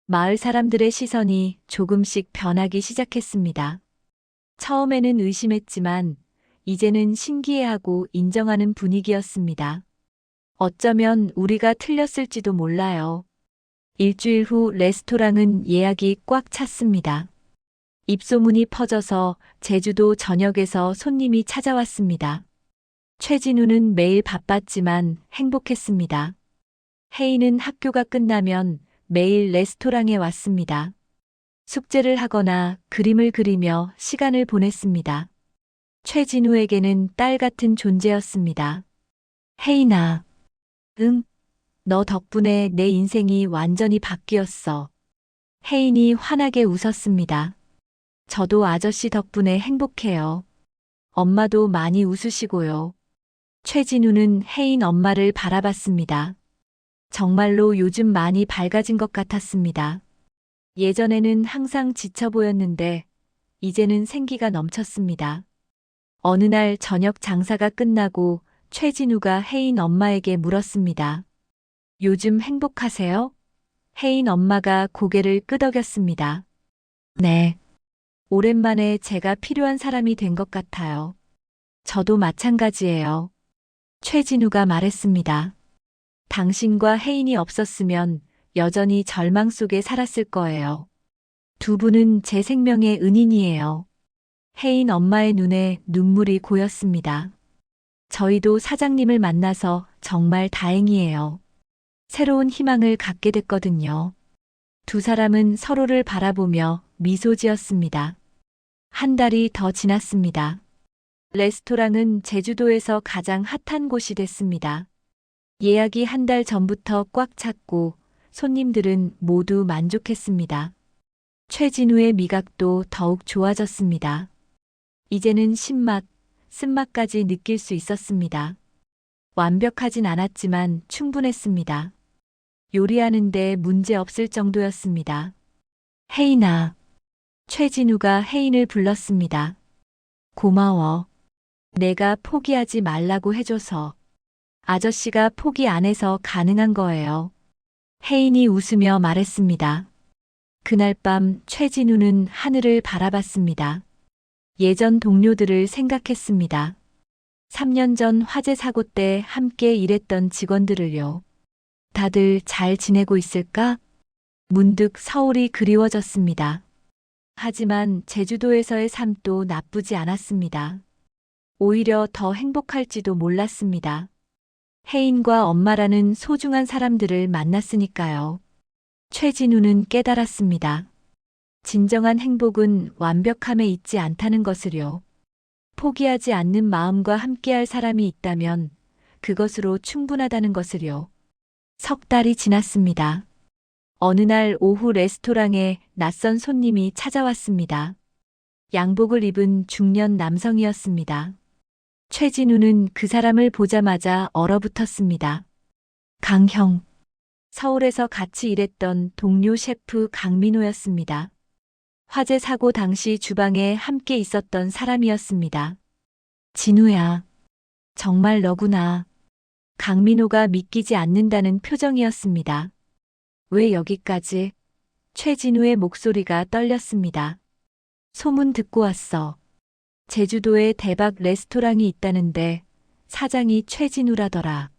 마을 사람들의 시선이 조금씩 변하기 시작했습니다. 처음에는 의심했지만 이제는 신기해하고 인정하는 분위기였습니다. 어쩌면 우리가 틀렸을지도 몰라요. 일주일 후 레스토랑은 예약이 꽉 찼습니다. 입소문이 퍼져서 제주도 전역에서 손님이 찾아왔습니다. 최진우는 매일 바빴지만 행복했습니다. 혜인은 학교가 끝나면 매일 레스토랑에 왔습니다. 숙제를 하거나 그림을 그리며 시간을 보냈습니다. 최진우에게는 딸 같은 존재였습니다. 혜인아, 응, 너 덕분에 내 인생이 완전히 바뀌었어. 혜인이 환하게 웃었습니다. 저도 아저씨 덕분에 행복해요. 엄마도 많이 웃으시고요. 최진우는 혜인 엄마를 바라봤습니다. 정말로 요즘 많이 밝아진 것 같았습니다. 예전에는 항상 지쳐 보였는데 이제는 생기가 넘쳤습니다. 어느 날 저녁 장사가 끝나고 최진우가 혜인 엄마에게 물었습니다. 요즘 행복하세요? 혜인 엄마가 고개를 끄덕였습니다. 네. 오랜만에 제가 필요한 사람이 된 것 같아요. 저도 마찬가지예요. 최진우가 말했습니다. 당신과 혜인이 없었으면 여전히 절망 속에 살았을 거예요. 두 분은 제 생명의 은인이에요. 혜인 엄마의 눈에 눈물이 고였습니다. 저희도 사장님을 만나서 정말 다행이에요. 새로운 희망을 갖게 됐거든요. 두 사람은 서로를 바라보며 미소 지었습니다. 한 달이 더 지났습니다. 레스토랑은 제주도에서 가장 핫한 곳이 됐습니다. 예약이 한 달 전부터 꽉 찼고 손님들은 모두 만족했습니다. 최진우의 미각도 더욱 좋아졌습니다. 이제는 신맛, 쓴맛까지 느낄 수 있었습니다. 완벽하진 않았지만 충분했습니다. 요리하는데 문제 없을 정도였습니다. 혜인아. 최진우가 혜인을 불렀습니다. 고마워. 내가 포기하지 말라고 해줘서. 아저씨가 포기 안 해서 가능한 거예요. 혜인이 웃으며 말했습니다. 그날 밤 최진우는 하늘을 바라봤습니다. 예전 동료들을 생각했습니다. 3년 전 화재 사고 때 함께 일했던 직원들을요. 다들 잘 지내고 있을까? 문득 서울이 그리워졌습니다. 하지만 제주도에서의 삶도 나쁘지 않았습니다. 오히려 더 행복할지도 몰랐습니다. 혜인과 엄마라는 소중한 사람들을 만났으니까요. 최진우는 깨달았습니다. 진정한 행복은 완벽함에 있지 않다는 것을요. 포기하지 않는 마음과 함께할 사람이 있다면 그것으로 충분하다는 것을요. 석 달이 지났습니다. 어느 날 오후 레스토랑에 낯선 손님이 찾아왔습니다. 양복을 입은 중년 남성이었습니다. 최진우는 그 사람을 보자마자 얼어붙었습니다. 강형. 서울에서 같이 일했던 동료 셰프 강민호였습니다. 화재 사고 당시 주방에 함께 있었던 사람이었습니다. 진우야. 정말 너구나. 강민호가 믿기지 않는다는 표정이었습니다. 왜 여기까지? 최진우의 목소리가 떨렸습니다. 소문 듣고 왔어. 제주도에 대박 레스토랑이 있다는데 사장이 최진우라더라.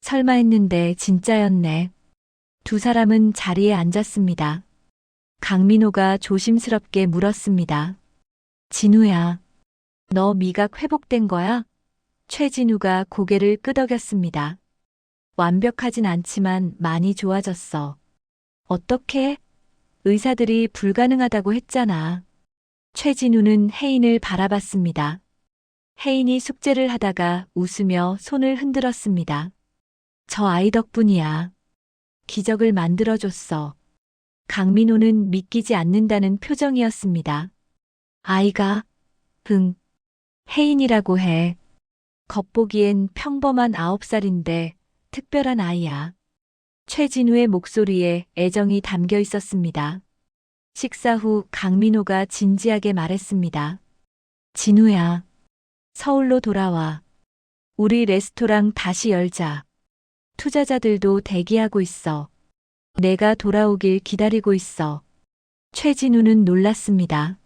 설마 했는데 진짜였네. 두 사람은 자리에 앉았습니다. 강민호가 조심스럽게 물었습니다. 진우야, 너 미각 회복된 거야? 최진우가 고개를 끄덕였습니다. 완벽하진 않지만 많이 좋아졌어. 어떻게? 의사들이 불가능하다고 했잖아. 최진우는 혜인을 바라봤습니다. 혜인이 숙제를 하다가 웃으며 손을 흔들었습니다. 저 아이 덕분이야. 기적을 만들어줬어. 강민호는 믿기지 않는다는 표정이었습니다. 아이가? 응. 혜인이라고 해. 겉보기엔 평범한 9살인데 특별한 아이야. 최진우의 목소리에 애정이 담겨 있었습니다. 식사 후 강민호가 진지하게 말했습니다. 진우야, 서울로 돌아와. 우리 레스토랑 다시 열자. 투자자들도 대기하고 있어. 내가 돌아오길 기다리고 있어. 최진우는 놀랐습니다.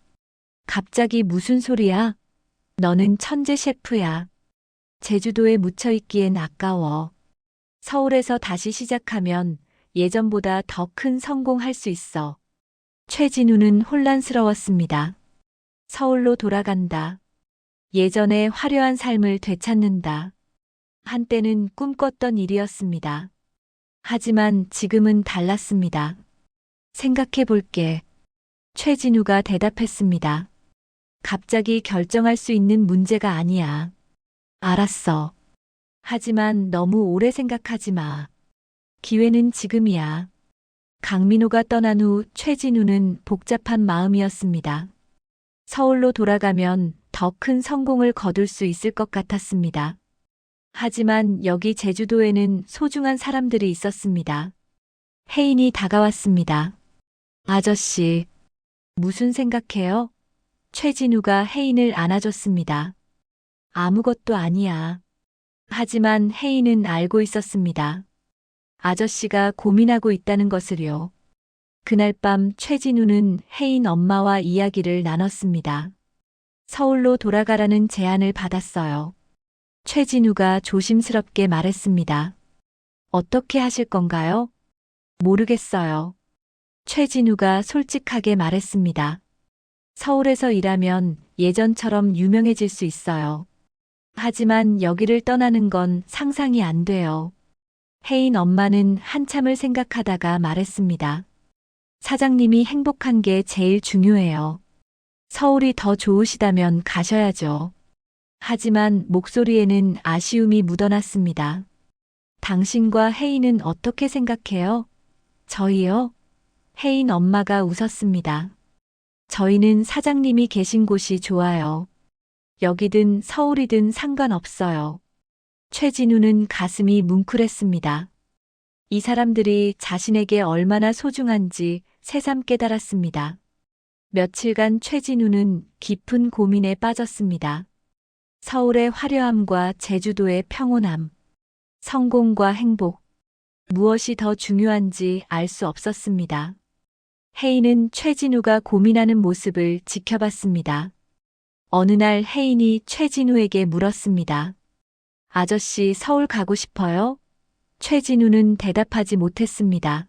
갑자기 무슨 소리야? 너는 천재 셰프야. 제주도에 묻혀 있기엔 아까워. 서울에서 다시 시작하면 예전보다 더 큰 성공할 수 있어. 최진우는 혼란스러웠습니다. 서울로 돌아간다. 예전의 화려한 삶을 되찾는다. 한때는 꿈꿨던 일이었습니다. 하지만 지금은 달랐습니다. 생각해 볼게. 최진우가 대답했습니다. 갑자기 결정할 수 있는 문제가 아니야. 알았어. 하지만 너무 오래 생각하지 마. 기회는 지금이야. 강민호가 떠난 후 최진우는 복잡한 마음이었습니다. 서울로 돌아가면 더 큰 성공을 거둘 수 있을 것 같았습니다. 하지만 여기 제주도에는 소중한 사람들이 있었습니다. 혜인이 다가왔습니다. 아저씨, 무슨 생각해요? 최진우가 혜인을 안아줬습니다. 아무것도 아니야. 하지만 혜인은 알고 있었습니다. 아저씨가 고민하고 있다는 것을요. 그날 밤 최진우는 혜인 엄마와 이야기를 나눴습니다. 서울로 돌아가라는 제안을 받았어요. 최진우가 조심스럽게 말했습니다. 어떻게 하실 건가요? 모르겠어요. 최진우가 솔직하게 말했습니다. 서울에서 일하면 예전처럼 유명해질 수 있어요. 하지만 여기를 떠나는 건 상상이 안 돼요. 혜인 엄마는 한참을 생각하다가 말했습니다. 사장님이 행복한 게 제일 중요해요. 서울이 더 좋으시다면 가셔야죠. 하지만 목소리에는 아쉬움이 묻어났습니다. 당신과 혜인은 어떻게 생각해요? 저희요? 혜인 엄마가 웃었습니다. 저희는 사장님이 계신 곳이 좋아요. 여기든 서울이든 상관없어요. 최진우는 가슴이 뭉클했습니다. 이 사람들이 자신에게 얼마나 소중한지 새삼 깨달았습니다. 며칠간 최진우는 깊은 고민에 빠졌습니다. 서울의 화려함과 제주도의 평온함, 성공과 행복, 무엇이 더 중요한지 알 수 없었습니다. 혜인은 최진우가 고민하는 모습을 지켜봤습니다. 어느 날 혜인이 최진우에게 물었습니다. 아저씨 서울 가고 싶어요? 최진우는 대답하지 못했습니다.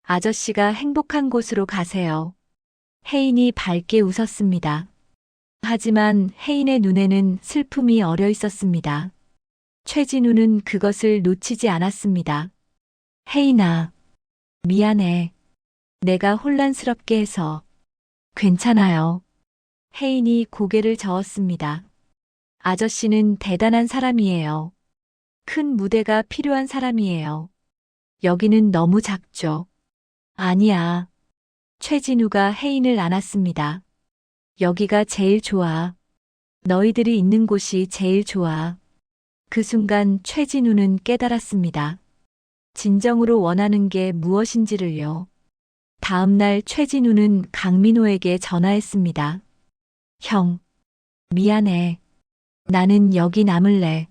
아저씨가 행복한 곳으로 가세요. 혜인이 밝게 웃었습니다. 하지만 혜인의 눈에는 슬픔이 어려 있었습니다. 최진우는 그것을 놓치지 않았습니다. 혜인아, 미안해. 내가 혼란스럽게 해서. 괜찮아요. 혜인이 고개를 저었습니다. 아저씨는 대단한 사람이에요. 큰 무대가 필요한 사람이에요. 여기는 너무 작죠. 아니야. 최진우가 혜인을 안았습니다. 여기가 제일 좋아. 너희들이 있는 곳이 제일 좋아. 그 순간 최진우는 깨달았습니다. 진정으로 원하는 게 무엇인지를요. 다음 날 최진우는 강민호에게 전화했습니다. 형, 미안해. 나는 여기 남을래.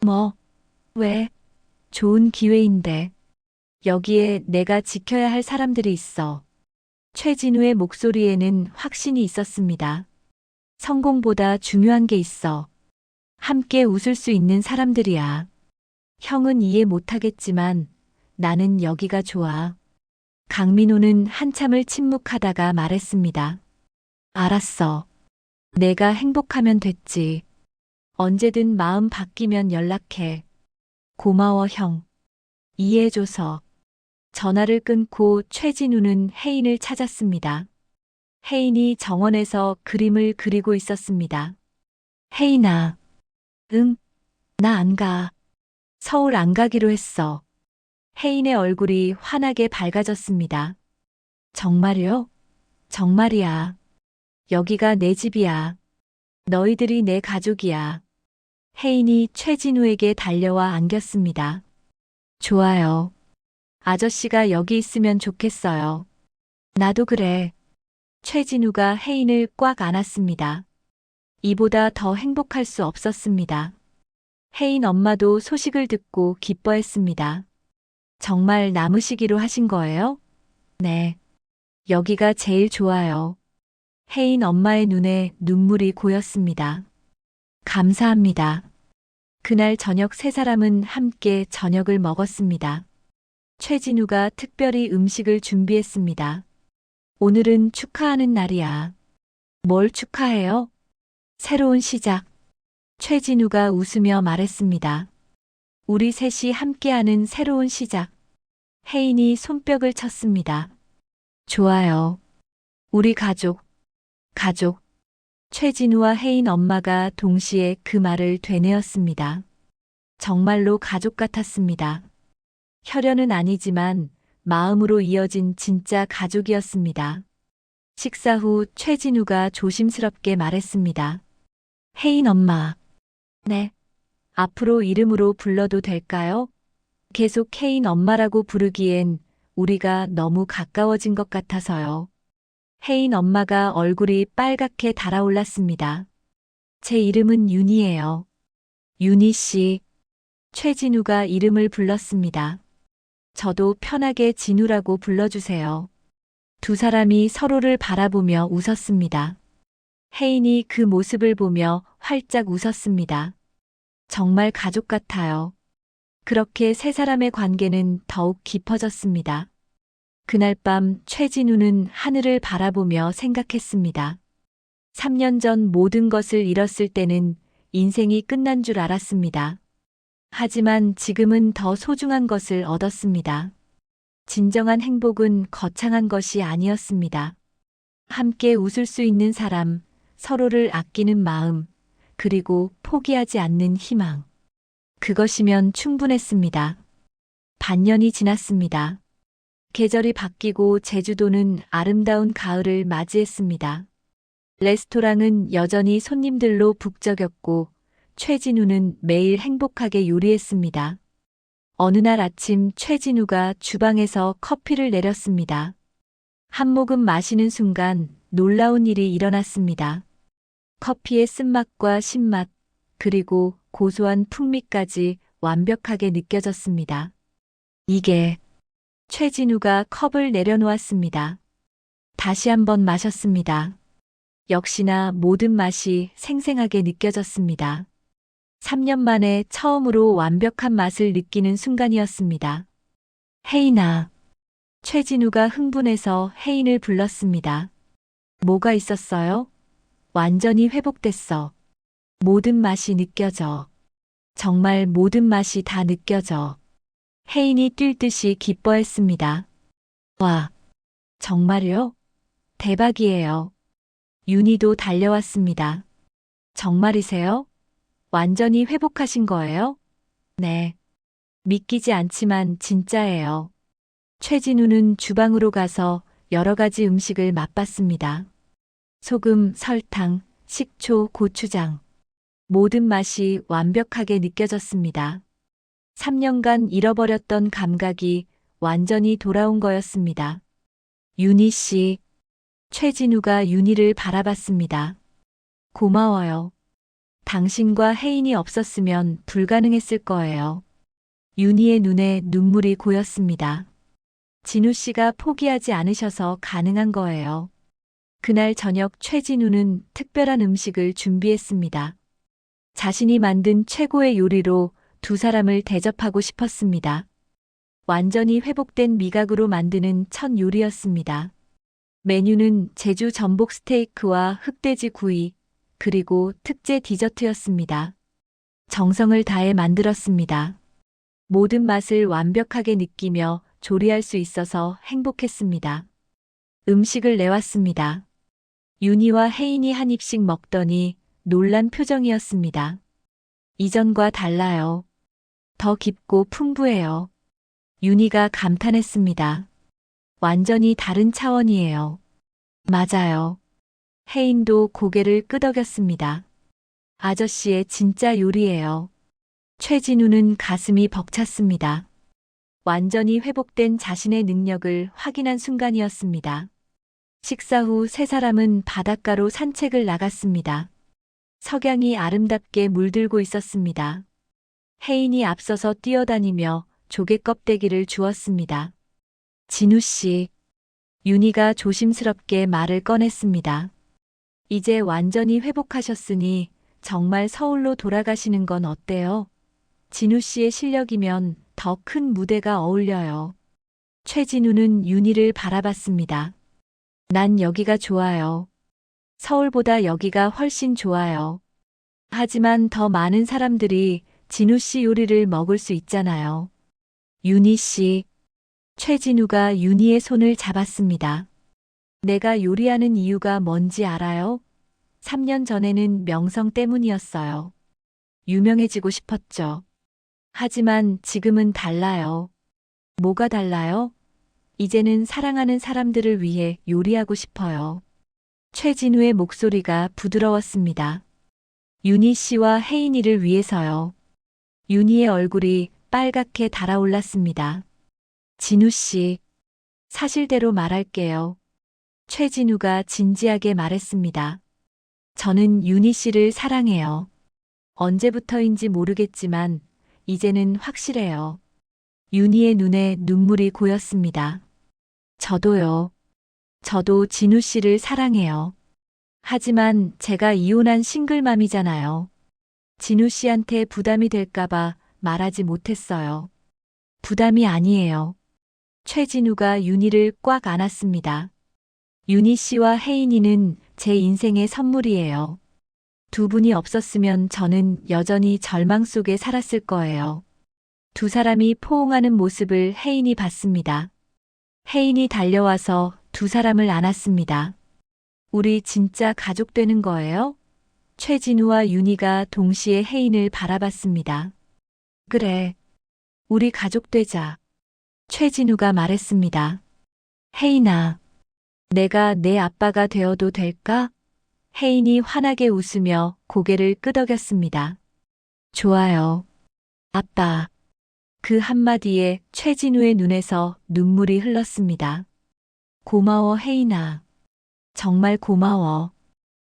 뭐, 왜? 좋은 기회인데. 여기에 내가 지켜야 할 사람들이 있어. 최진우의 목소리에는 확신이 있었습니다. 성공보다 중요한 게 있어. 함께 웃을 수 있는 사람들이야. 형은 이해 못하겠지만 나는 여기가 좋아. 강민호는 한참을 침묵하다가 말했습니다. 알았어. 내가 행복하면 됐지. 언제든 마음 바뀌면 연락해. 고마워 형. 이해해줘서. 전화를 끊고 최진우는 혜인을 찾았습니다. 혜인이 정원에서 그림을 그리고 있었습니다. 혜인아. 응, 나 안 가. 서울 안 가기로 했어. 혜인의 얼굴이 환하게 밝아졌습니다. 정말요? 정말이야. 여기가 내 집이야. 너희들이 내 가족이야. 혜인이 최진우에게 달려와 안겼습니다. 좋아요. 아저씨가 여기 있으면 좋겠어요. 나도 그래. 최진우가 혜인을 꽉 안았습니다. 이보다 더 행복할 수 없었습니다. 혜인 엄마도 소식을 듣고 기뻐했습니다. 정말 남으시기로 하신 거예요? 네. 여기가 제일 좋아요. 혜인 엄마의 눈에 눈물이 고였습니다. 감사합니다. 그날 저녁 세 사람은 함께 저녁을 먹었습니다. 최진우가 특별히 음식을 준비했습니다. 오늘은 축하하는 날이야. 뭘 축하해요? 새로운 시작. 최진우가 웃으며 말했습니다. 우리 셋이 함께하는 새로운 시작. 혜인이 손뼉을 쳤습니다. 좋아요. 우리 가족. 최진우와 혜인 엄마가 동시에 그 말을 되뇌었습니다. 정말로 가족 같았습니다. 혈연은 아니지만 마음으로 이어진 진짜 가족이었습니다. 식사 후 최진우가 조심스럽게 말했습니다. 혜인 엄마. 네. 앞으로 이름으로 불러도 될까요? 계속 혜인 엄마라고 부르기엔 우리가 너무 가까워진 것 같아서요. 혜인 엄마가 얼굴이 빨갛게 달아올랐습니다. 제 이름은 윤희예요. 윤희 씨. 최진우가 이름을 불렀습니다. 저도 편하게 진우라고 불러주세요. 두 사람이 서로를 바라보며 웃었습니다. 혜인이 그 모습을 보며 활짝 웃었습니다. 정말 가족 같아요. 그렇게 세 사람의 관계는 더욱 깊어졌습니다. 그날 밤 최진우는 하늘을 바라보며 생각했습니다. 3년 전 모든 것을 잃었을 때는 인생이 끝난 줄 알았습니다. 하지만 지금은 더 소중한 것을 얻었습니다. 진정한 행복은 거창한 것이 아니었습니다. 함께 웃을 수 있는 사람, 서로를 아끼는 마음, 그리고 포기하지 않는 희망. 그것이면 충분했습니다. 반년이 지났습니다. 계절이 바뀌고 제주도는 아름다운 가을을 맞이했습니다. 레스토랑은 여전히 손님들로 북적였고 최진우는 매일 행복하게 요리했습니다. 어느 날 아침 최진우가 주방에서 커피를 내렸습니다. 한 모금 마시는 순간 놀라운 일이 일어났습니다. 커피의 쓴맛과 신맛, 그리고 고소한 풍미까지 완벽하게 느껴졌습니다. 이게 최진우가 컵을 내려놓았습니다. 다시 한번 마셨습니다. 역시나 모든 맛이 생생하게 느껴졌습니다. 3년 만에 처음으로 완벽한 맛을 느끼는 순간이었습니다. 혜인아. 최진우가 흥분해서 혜인을 불렀습니다. 뭐가 있었어요? 완전히 회복됐어. 모든 맛이 느껴져. 정말 모든 맛이 다 느껴져. 혜인이 뛸 듯이 기뻐했습니다. 와, 정말요? 대박이에요. 윤희도 달려왔습니다. 정말이세요? 완전히 회복하신 거예요? 네. 믿기지 않지만 진짜예요. 최진우는 주방으로 가서 여러 가지 음식을 맛봤습니다. 소금, 설탕, 식초, 고추장. 모든 맛이 완벽하게 느껴졌습니다. 3년간 잃어버렸던 감각이 완전히 돌아온 거였습니다. 윤희 씨. 최진우가 윤희를 바라봤습니다. 고마워요. 당신과 혜인이 없었으면 불가능했을 거예요. 윤희의 눈에 눈물이 고였습니다. 진우 씨가 포기하지 않으셔서 가능한 거예요. 그날 저녁 최진우는 특별한 음식을 준비했습니다. 자신이 만든 최고의 요리로 두 사람을 대접하고 싶었습니다. 완전히 회복된 미각으로 만드는 첫 요리였습니다. 메뉴는 제주 전복 스테이크와 흑돼지 구이, 그리고 특제 디저트였습니다. 정성을 다해 만들었습니다. 모든 맛을 완벽하게 느끼며 조리할 수 있어서 행복했습니다. 음식을 내왔습니다. 윤희와 혜인이 한 입씩 먹더니 놀란 표정이었습니다. 이전과 달라요. 더 깊고 풍부해요. 윤희가 감탄했습니다. 완전히 다른 차원이에요. 맞아요. 혜인도 고개를 끄덕였습니다. 아저씨의 진짜 요리예요. 최진우는 가슴이 벅찼습니다. 완전히 회복된 자신의 능력을 확인한 순간이었습니다. 식사 후 세 사람은 바닷가로 산책을 나갔습니다. 석양이 아름답게 물들고 있었습니다. 혜인이 앞서서 뛰어다니며 조개 껍데기를 주었습니다. 진우 씨. 윤희가 조심스럽게 말을 꺼냈습니다. 이제 완전히 회복하셨으니 정말 서울로 돌아가시는 건 어때요? 진우 씨의 실력이면 더 큰 무대가 어울려요. 최진우는 윤희를 바라봤습니다. 난 여기가 좋아요. 서울보다 여기가 훨씬 좋아요. 하지만 더 많은 사람들이 진우 씨 요리를 먹을 수 있잖아요. 윤희 씨. 최진우가 윤희의 손을 잡았습니다. 내가 요리하는 이유가 뭔지 알아요? 3년 전에는 명성 때문이었어요. 유명해지고 싶었죠. 하지만 지금은 달라요. 뭐가 달라요? 이제는 사랑하는 사람들을 위해 요리하고 싶어요. 최진우의 목소리가 부드러웠습니다. 윤희 씨와 혜인이를 위해서요. 윤희의 얼굴이 빨갛게 달아올랐습니다. 진우 씨. 사실대로 말할게요. 최진우가 진지하게 말했습니다. 저는 윤희 씨를 사랑해요. 언제부터인지 모르겠지만 이제는 확실해요. 윤희의 눈에 눈물이 고였습니다. 저도요. 저도 진우 씨를 사랑해요. 하지만 제가 이혼한 싱글맘이잖아요. 진우 씨한테 부담이 될까봐 말하지 못했어요. 부담이 아니에요. 최진우가 윤희를 꽉 안았습니다. 윤희 씨와 혜인이는 제 인생의 선물이에요. 두 분이 없었으면 저는 여전히 절망 속에 살았을 거예요. 두 사람이 포옹하는 모습을 혜인이 봤습니다. 혜인이 달려와서 두 사람을 안았습니다. 우리 진짜 가족 되는 거예요? 최진우와 윤희가 동시에 혜인을 바라봤습니다. 그래. 우리 가족 되자. 최진우가 말했습니다. 혜인아, 내가 내 아빠가 되어도 될까? 혜인이 환하게 웃으며 고개를 끄덕였습니다. 좋아요. 아빠. 그 한마디에 최진우의 눈에서 눈물이 흘렀습니다. 고마워, 혜인아. 정말 고마워.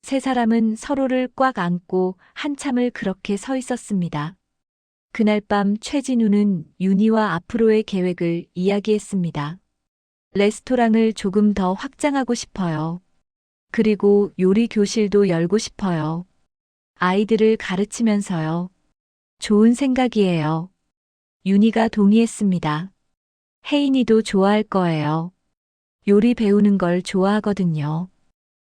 세 사람은 서로를 꽉 안고 한참을 그렇게 서 있었습니다. 그날 밤 최진우는 윤희와 앞으로의 계획을 이야기했습니다. 레스토랑을 조금 더 확장하고 싶어요. 그리고 요리 교실도 열고 싶어요. 아이들을 가르치면서요. 좋은 생각이에요. 윤희가 동의했습니다. 혜인이도 좋아할 거예요. 요리 배우는 걸 좋아하거든요.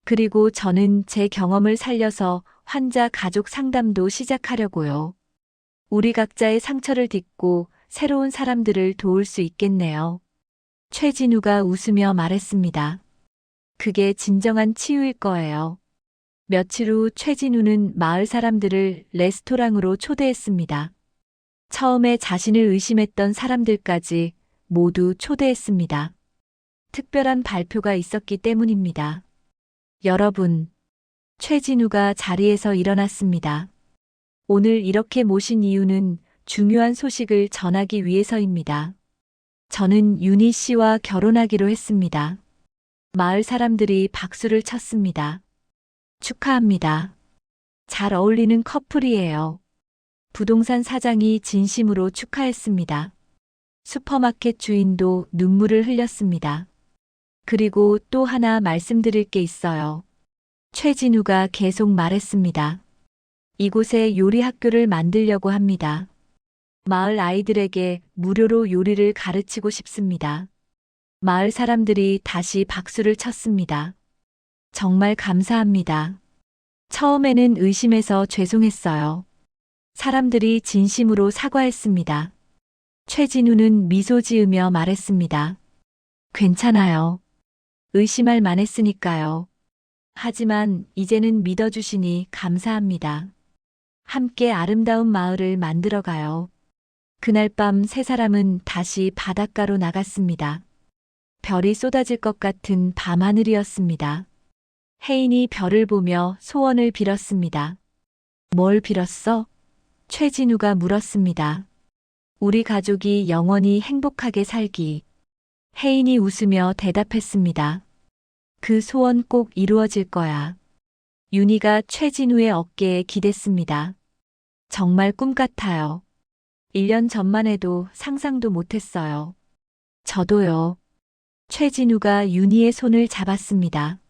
그리고 저는 제 경험을 살려서 환자 가족 상담도 시작하려고요. 우리 각자의 상처를 딛고 새로운 사람들을 도울 수 있겠네요. 최진우가 웃으며 말했습니다. 그게 진정한 치유일 거예요. 며칠 후 최진우는 마을 사람들을 레스토랑으로 초대했습니다. 처음에 자신을 의심했던 사람들까지 모두 초대했습니다. 특별한 발표가 있었기 때문입니다. 여러분, 최진우가 자리에서 일어났습니다. 오늘 이렇게 모신 이유는 중요한 소식을 전하기 위해서입니다. 저는 윤희 씨와 결혼하기로 했습니다. 마을 사람들이 박수를 쳤습니다. 축하합니다. 잘 어울리는 커플이에요. 부동산 사장이 진심으로 축하했습니다. 슈퍼마켓 주인도 눈물을 흘렸습니다. 그리고 또 하나 말씀드릴 게 있어요. 최진우가 계속 말했습니다. 이곳에 요리 학교를 만들려고 합니다. 마을 아이들에게 무료로 요리를 가르치고 싶습니다. 마을 사람들이 다시 박수를 쳤습니다. 정말 감사합니다. 처음에는 의심해서 죄송했어요. 사람들이 진심으로 사과했습니다. 최진우는 미소 지으며 말했습니다. 괜찮아요. 의심할 만했으니까요. 하지만 이제는 믿어주시니 감사합니다. 함께 아름다운 마을을 만들어가요. 그날 밤 세 사람은 다시 바닷가로 나갔습니다. 별이 쏟아질 것 같은 밤하늘이었습니다. 혜인이 별을 보며 소원을 빌었습니다. 뭘 빌었어? 최진우가 물었습니다. 우리 가족이 영원히 행복하게 살기. 혜인이 웃으며 대답했습니다. 그 소원 꼭 이루어질 거야. 윤희가 최진우의 어깨에 기댔습니다. 정말 꿈 같아요. 1년 전만 해도 상상도 못했어요. 저도요. 최진우가 윤희의 손을 잡았습니다.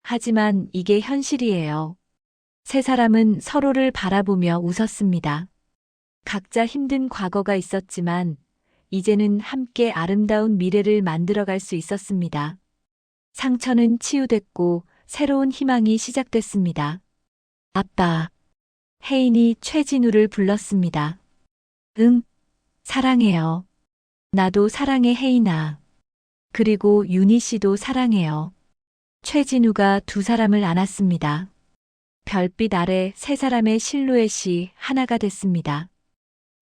하지만 이게 현실이에요. 세 사람은 서로를 바라보며 웃었습니다. 각자 힘든 과거가 있었지만 이제는 함께 아름다운 미래를 만들어갈 수 있었습니다. 상처는 치유됐고 새로운 희망이 시작됐습니다. 아빠. 혜인이 최진우를 불렀습니다. 응, 사랑해요. 나도 사랑해, 혜인아. 그리고 윤희 씨도 사랑해요. 최진우가 두 사람을 안았습니다. 별빛 아래 세 사람의 실루엣이 하나가 됐습니다.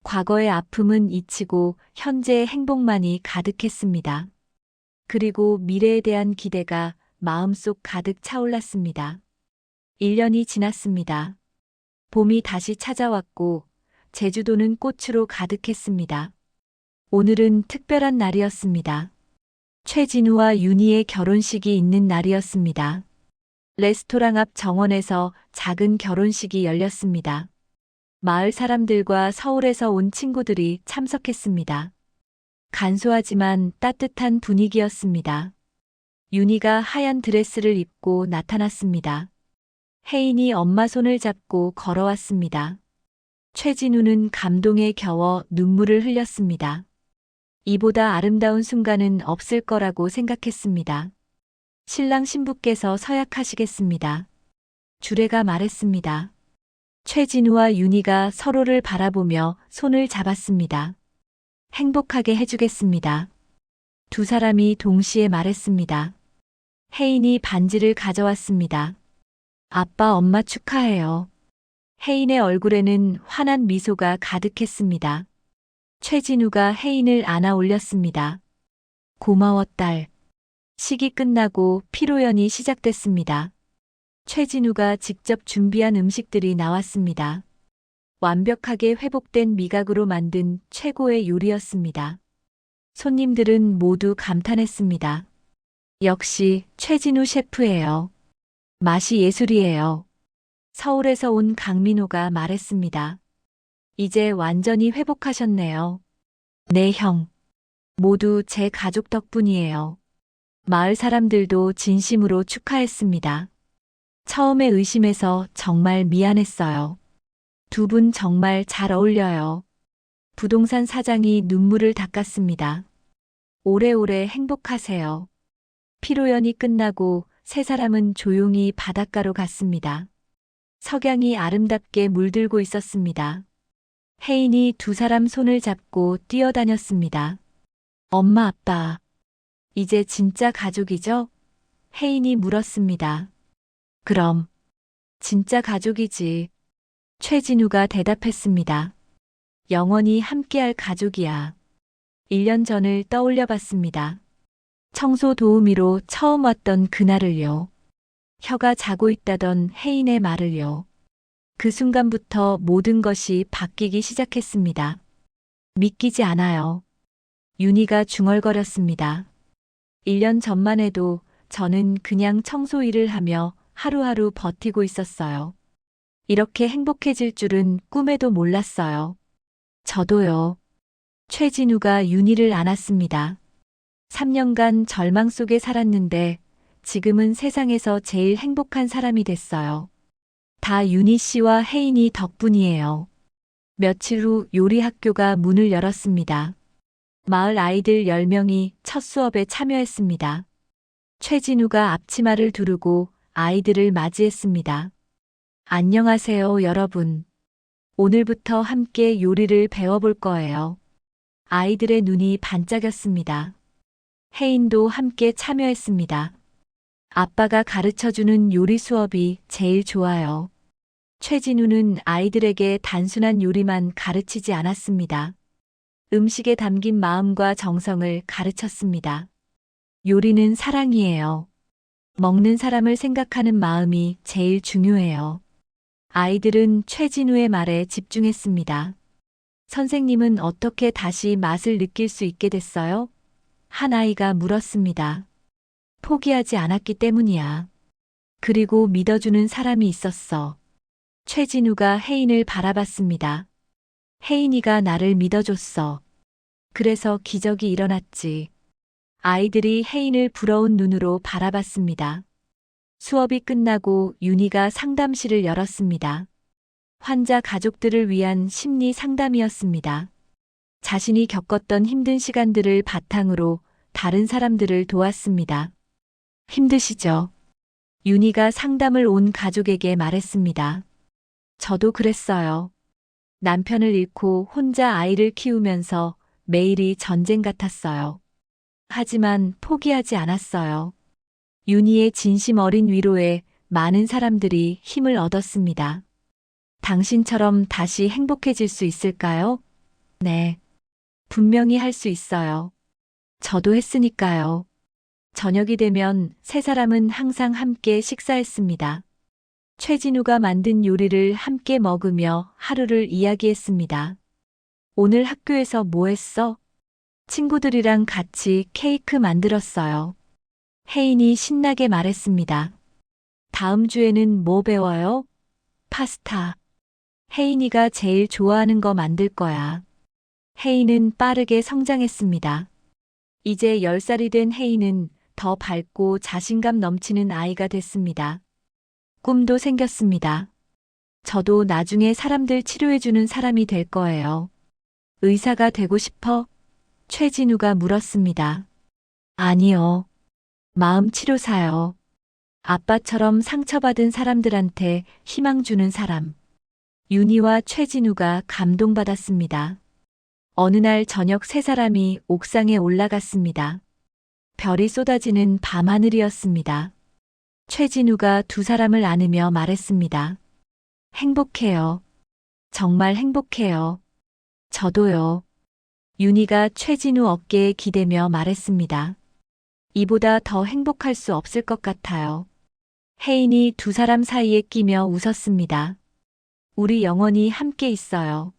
과거의 아픔은 잊히고 현재의 행복만이 가득했습니다. 그리고 미래에 대한 기대가 마음속 가득 차올랐습니다. 1년이 지났습니다. 봄이 다시 찾아왔고 제주도는 꽃으로 가득했습니다. 오늘은 특별한 날이었습니다. 최진우와 윤희의 결혼식이 있는 날이었습니다. 레스토랑 앞 정원에서 작은 결혼식이 열렸습니다. 마을 사람들과 서울에서 온 친구들이 참석했습니다. 간소하지만 따뜻한 분위기였습니다. 윤희가 하얀 드레스를 입고 나타났습니다. 혜인이 엄마 손을 잡고 걸어왔습니다. 최진우는 감동에 겨워 눈물을 흘렸습니다. 이보다 아름다운 순간은 없을 거라고 생각했습니다. 신랑 신부께서 서약하시겠습니다. 주례가 말했습니다. 최진우와 윤희가 서로를 바라보며 손을 잡았습니다. 행복하게 해주겠습니다. 두 사람이 동시에 말했습니다. 혜인이 반지를 가져왔습니다. 아빠, 엄마 축하해요. 혜인의 얼굴에는 환한 미소가 가득했습니다. 최진우가 혜인을 안아 올렸습니다. 고마워 딸. 식이 끝나고 피로연이 시작됐습니다. 최진우가 직접 준비한 음식들이 나왔습니다. 완벽하게 회복된 미각으로 만든 최고의 요리였습니다. 손님들은 모두 감탄했습니다. 역시 최진우 셰프예요. 맛이 예술이에요. 서울에서 온 강민호가 말했습니다. 이제 완전히 회복하셨네요. 네, 형. 모두 제 가족 덕분이에요. 마을 사람들도 진심으로 축하했습니다. 처음에 의심해서 정말 미안했어요. 두 분 정말 잘 어울려요. 부동산 사장이 눈물을 닦았습니다. 오래오래 행복하세요. 피로연이 끝나고 세 사람은 조용히 바닷가로 갔습니다. 석양이 아름답게 물들고 있었습니다. 혜인이 두 사람 손을 잡고 뛰어다녔습니다. 엄마, 아빠, 이제 진짜 가족이죠? 혜인이 물었습니다. 그럼, 진짜 가족이지. 최진우가 대답했습니다. 영원히 함께할 가족이야. 1년 전을 떠올려 봤습니다. 청소 도우미로 처음 왔던 그날을요. 혀가 자고 있다던 혜인의 말을요. 그 순간부터 모든 것이 바뀌기 시작했습니다. 믿기지 않아요. 윤희가 중얼거렸습니다. 1년 전만 해도 저는 그냥 청소 일을 하며 하루하루 버티고 있었어요. 이렇게 행복해질 줄은 꿈에도 몰랐어요. 저도요. 최진우가 윤희를 안았습니다. 3년간 절망 속에 살았는데 지금은 세상에서 제일 행복한 사람이 됐어요. 다 윤희 씨와 혜인이 덕분이에요. 며칠 후 요리 학교가 문을 열었습니다. 마을 아이들 10명이 첫 수업에 참여했습니다. 최진우가 앞치마를 두르고 아이들을 맞이했습니다. 안녕하세요, 여러분. 오늘부터 함께 요리를 배워볼 거예요. 아이들의 눈이 반짝였습니다. 혜인도 함께 참여했습니다. 아빠가 가르쳐주는 요리 수업이 제일 좋아요. 최진우는 아이들에게 단순한 요리만 가르치지 않았습니다. 음식에 담긴 마음과 정성을 가르쳤습니다. 요리는 사랑이에요. 먹는 사람을 생각하는 마음이 제일 중요해요. 아이들은 최진우의 말에 집중했습니다. 선생님은 어떻게 다시 맛을 느낄 수 있게 됐어요? 한 아이가 물었습니다. 포기하지 않았기 때문이야. 그리고 믿어주는 사람이 있었어. 최진우가 혜인을 바라봤습니다. 혜인이가 나를 믿어줬어. 그래서 기적이 일어났지. 아이들이 혜인을 부러운 눈으로 바라봤습니다. 수업이 끝나고 윤희가 상담실을 열었습니다. 환자 가족들을 위한 심리 상담이었습니다. 자신이 겪었던 힘든 시간들을 바탕으로 다른 사람들을 도왔습니다. 힘드시죠? 윤희가 상담을 온 가족에게 말했습니다. 저도 그랬어요. 남편을 잃고 혼자 아이를 키우면서 매일이 전쟁 같았어요. 하지만 포기하지 않았어요. 윤희의 진심 어린 위로에 많은 사람들이 힘을 얻었습니다. 당신처럼 다시 행복해질 수 있을까요? 네. 분명히 할 수 있어요. 저도 했으니까요. 저녁이 되면 세 사람은 항상 함께 식사했습니다. 최진우가 만든 요리를 함께 먹으며 하루를 이야기했습니다. 오늘 학교에서 뭐 했어? 친구들이랑 같이 케이크 만들었어요. 혜인이 신나게 말했습니다. 다음 주에는 뭐 배워요? 파스타. 혜인이가 제일 좋아하는 거 만들 거야. 혜인은 빠르게 성장했습니다. 이제 10살이 된 혜인은 더 밝고 자신감 넘치는 아이가 됐습니다. 꿈도 생겼습니다. 저도 나중에 사람들 치료해주는 사람이 될 거예요. 의사가 되고 싶어? 최진우가 물었습니다. 아니요. 마음 치료사요. 아빠처럼 상처받은 사람들한테 희망 주는 사람. 윤희와 최진우가 감동받았습니다. 어느 날 저녁 세 사람이 옥상에 올라갔습니다. 별이 쏟아지는 밤하늘이었습니다. 최진우가 두 사람을 안으며 말했습니다. 행복해요. 정말 행복해요. 저도요. 윤희가 최진우 어깨에 기대며 말했습니다. 이보다 더 행복할 수 없을 것 같아요. 혜인이 두 사람 사이에 끼며 웃었습니다. 우리 영원히 함께 있어요.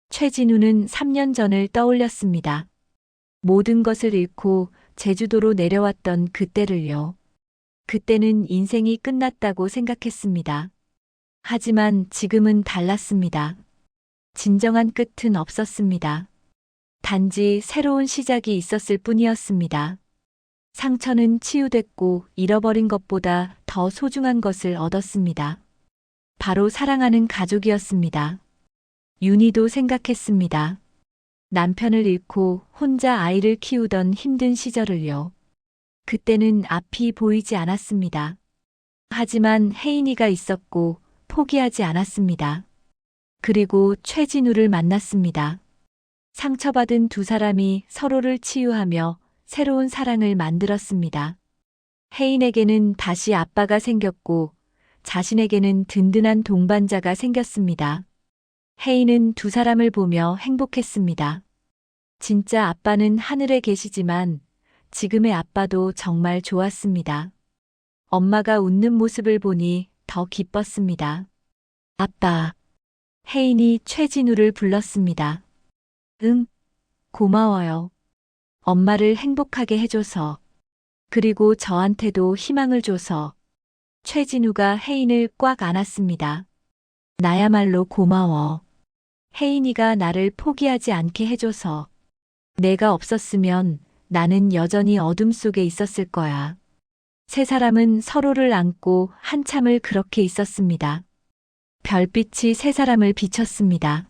최진우는 3년 전을 떠올렸습니다. 모든 것을 잃고 제주도로 내려왔던 그때를요. 그때는 인생이 끝났다고 생각했습니다. 하지만 지금은 달랐습니다. 진정한 끝은 없었습니다. 단지 새로운 시작이 있었을 뿐이었습니다. 상처는 치유됐고 잃어버린 것보다 더 소중한 것을 얻었습니다. 바로 사랑하는 가족이었습니다. 윤희도 생각했습니다. 남편을 잃고 혼자 아이를 키우던 힘든 시절을요. 그때는 앞이 보이지 않았습니다. 하지만 혜인이가 있었고 포기하지 않았습니다. 그리고 최진우를 만났습니다. 상처받은 두 사람이 서로를 치유하며 새로운 사랑을 만들었습니다. 혜인에게는 다시 아빠가 생겼고 자신에게는 든든한 동반자가 생겼습니다. 혜인은 두 사람을 보며 행복했습니다. 진짜 아빠는 하늘에 계시지만 지금의 아빠도 정말 좋았습니다. 엄마가 웃는 모습을 보니 더 기뻤습니다. 아빠. 혜인이 최진우를 불렀습니다. 응, 고마워요. 엄마를 행복하게 해줘서. 그리고 저한테도 희망을 줘서. 최진우가 혜인을 꽉 안았습니다. 나야말로 고마워. 혜인이가 나를 포기하지 않게 해줘서. 내가 없었으면 나는 여전히 어둠 속에 있었을 거야. 세 사람은 서로를 안고 한참을 그렇게 있었습니다. 별빛이 세 사람을 비췄습니다.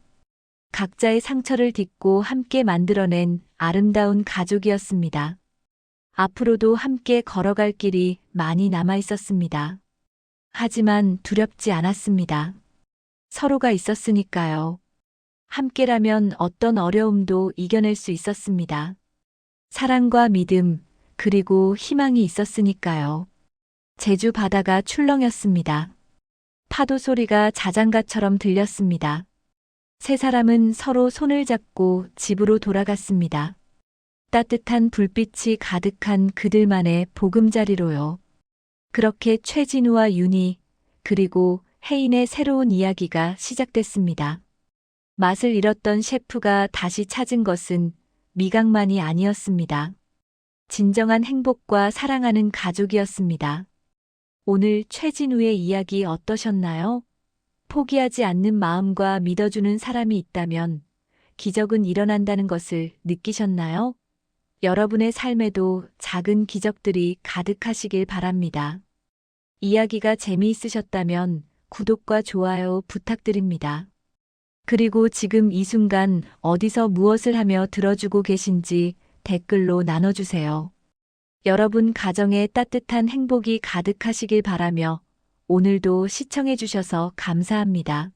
각자의 상처를 딛고 함께 만들어낸 아름다운 가족이었습니다. 앞으로도 함께 걸어갈 길이 많이 남아 있었습니다. 하지만 두렵지 않았습니다. 서로가 있었으니까요. 함께라면 어떤 어려움도 이겨낼 수 있었습니다. 사랑과 믿음, 그리고 희망이 있었으니까요. 제주 바다가 출렁였습니다. 파도 소리가 자장가처럼 들렸습니다. 세 사람은 서로 손을 잡고 집으로 돌아갔습니다. 따뜻한 불빛이 가득한 그들만의 보금자리로요. 그렇게 최진우와 윤희, 그리고 혜인의 새로운 이야기가 시작됐습니다. 맛을 잃었던 셰프가 다시 찾은 것은 미각만이 아니었습니다. 진정한 행복과 사랑하는 가족이었습니다. 오늘 최진우의 이야기 어떠셨나요? 포기하지 않는 마음과 믿어주는 사람이 있다면 기적은 일어난다는 것을 느끼셨나요? 여러분의 삶에도 작은 기적들이 가득하시길 바랍니다. 이야기가 재미있으셨다면 구독과 좋아요 부탁드립니다. 그리고 지금 이 순간 어디서 무엇을 하며 들어주고 계신지 댓글로 나눠주세요. 여러분 가정에 따뜻한 행복이 가득하시길 바라며 오늘도 시청해주셔서 감사합니다.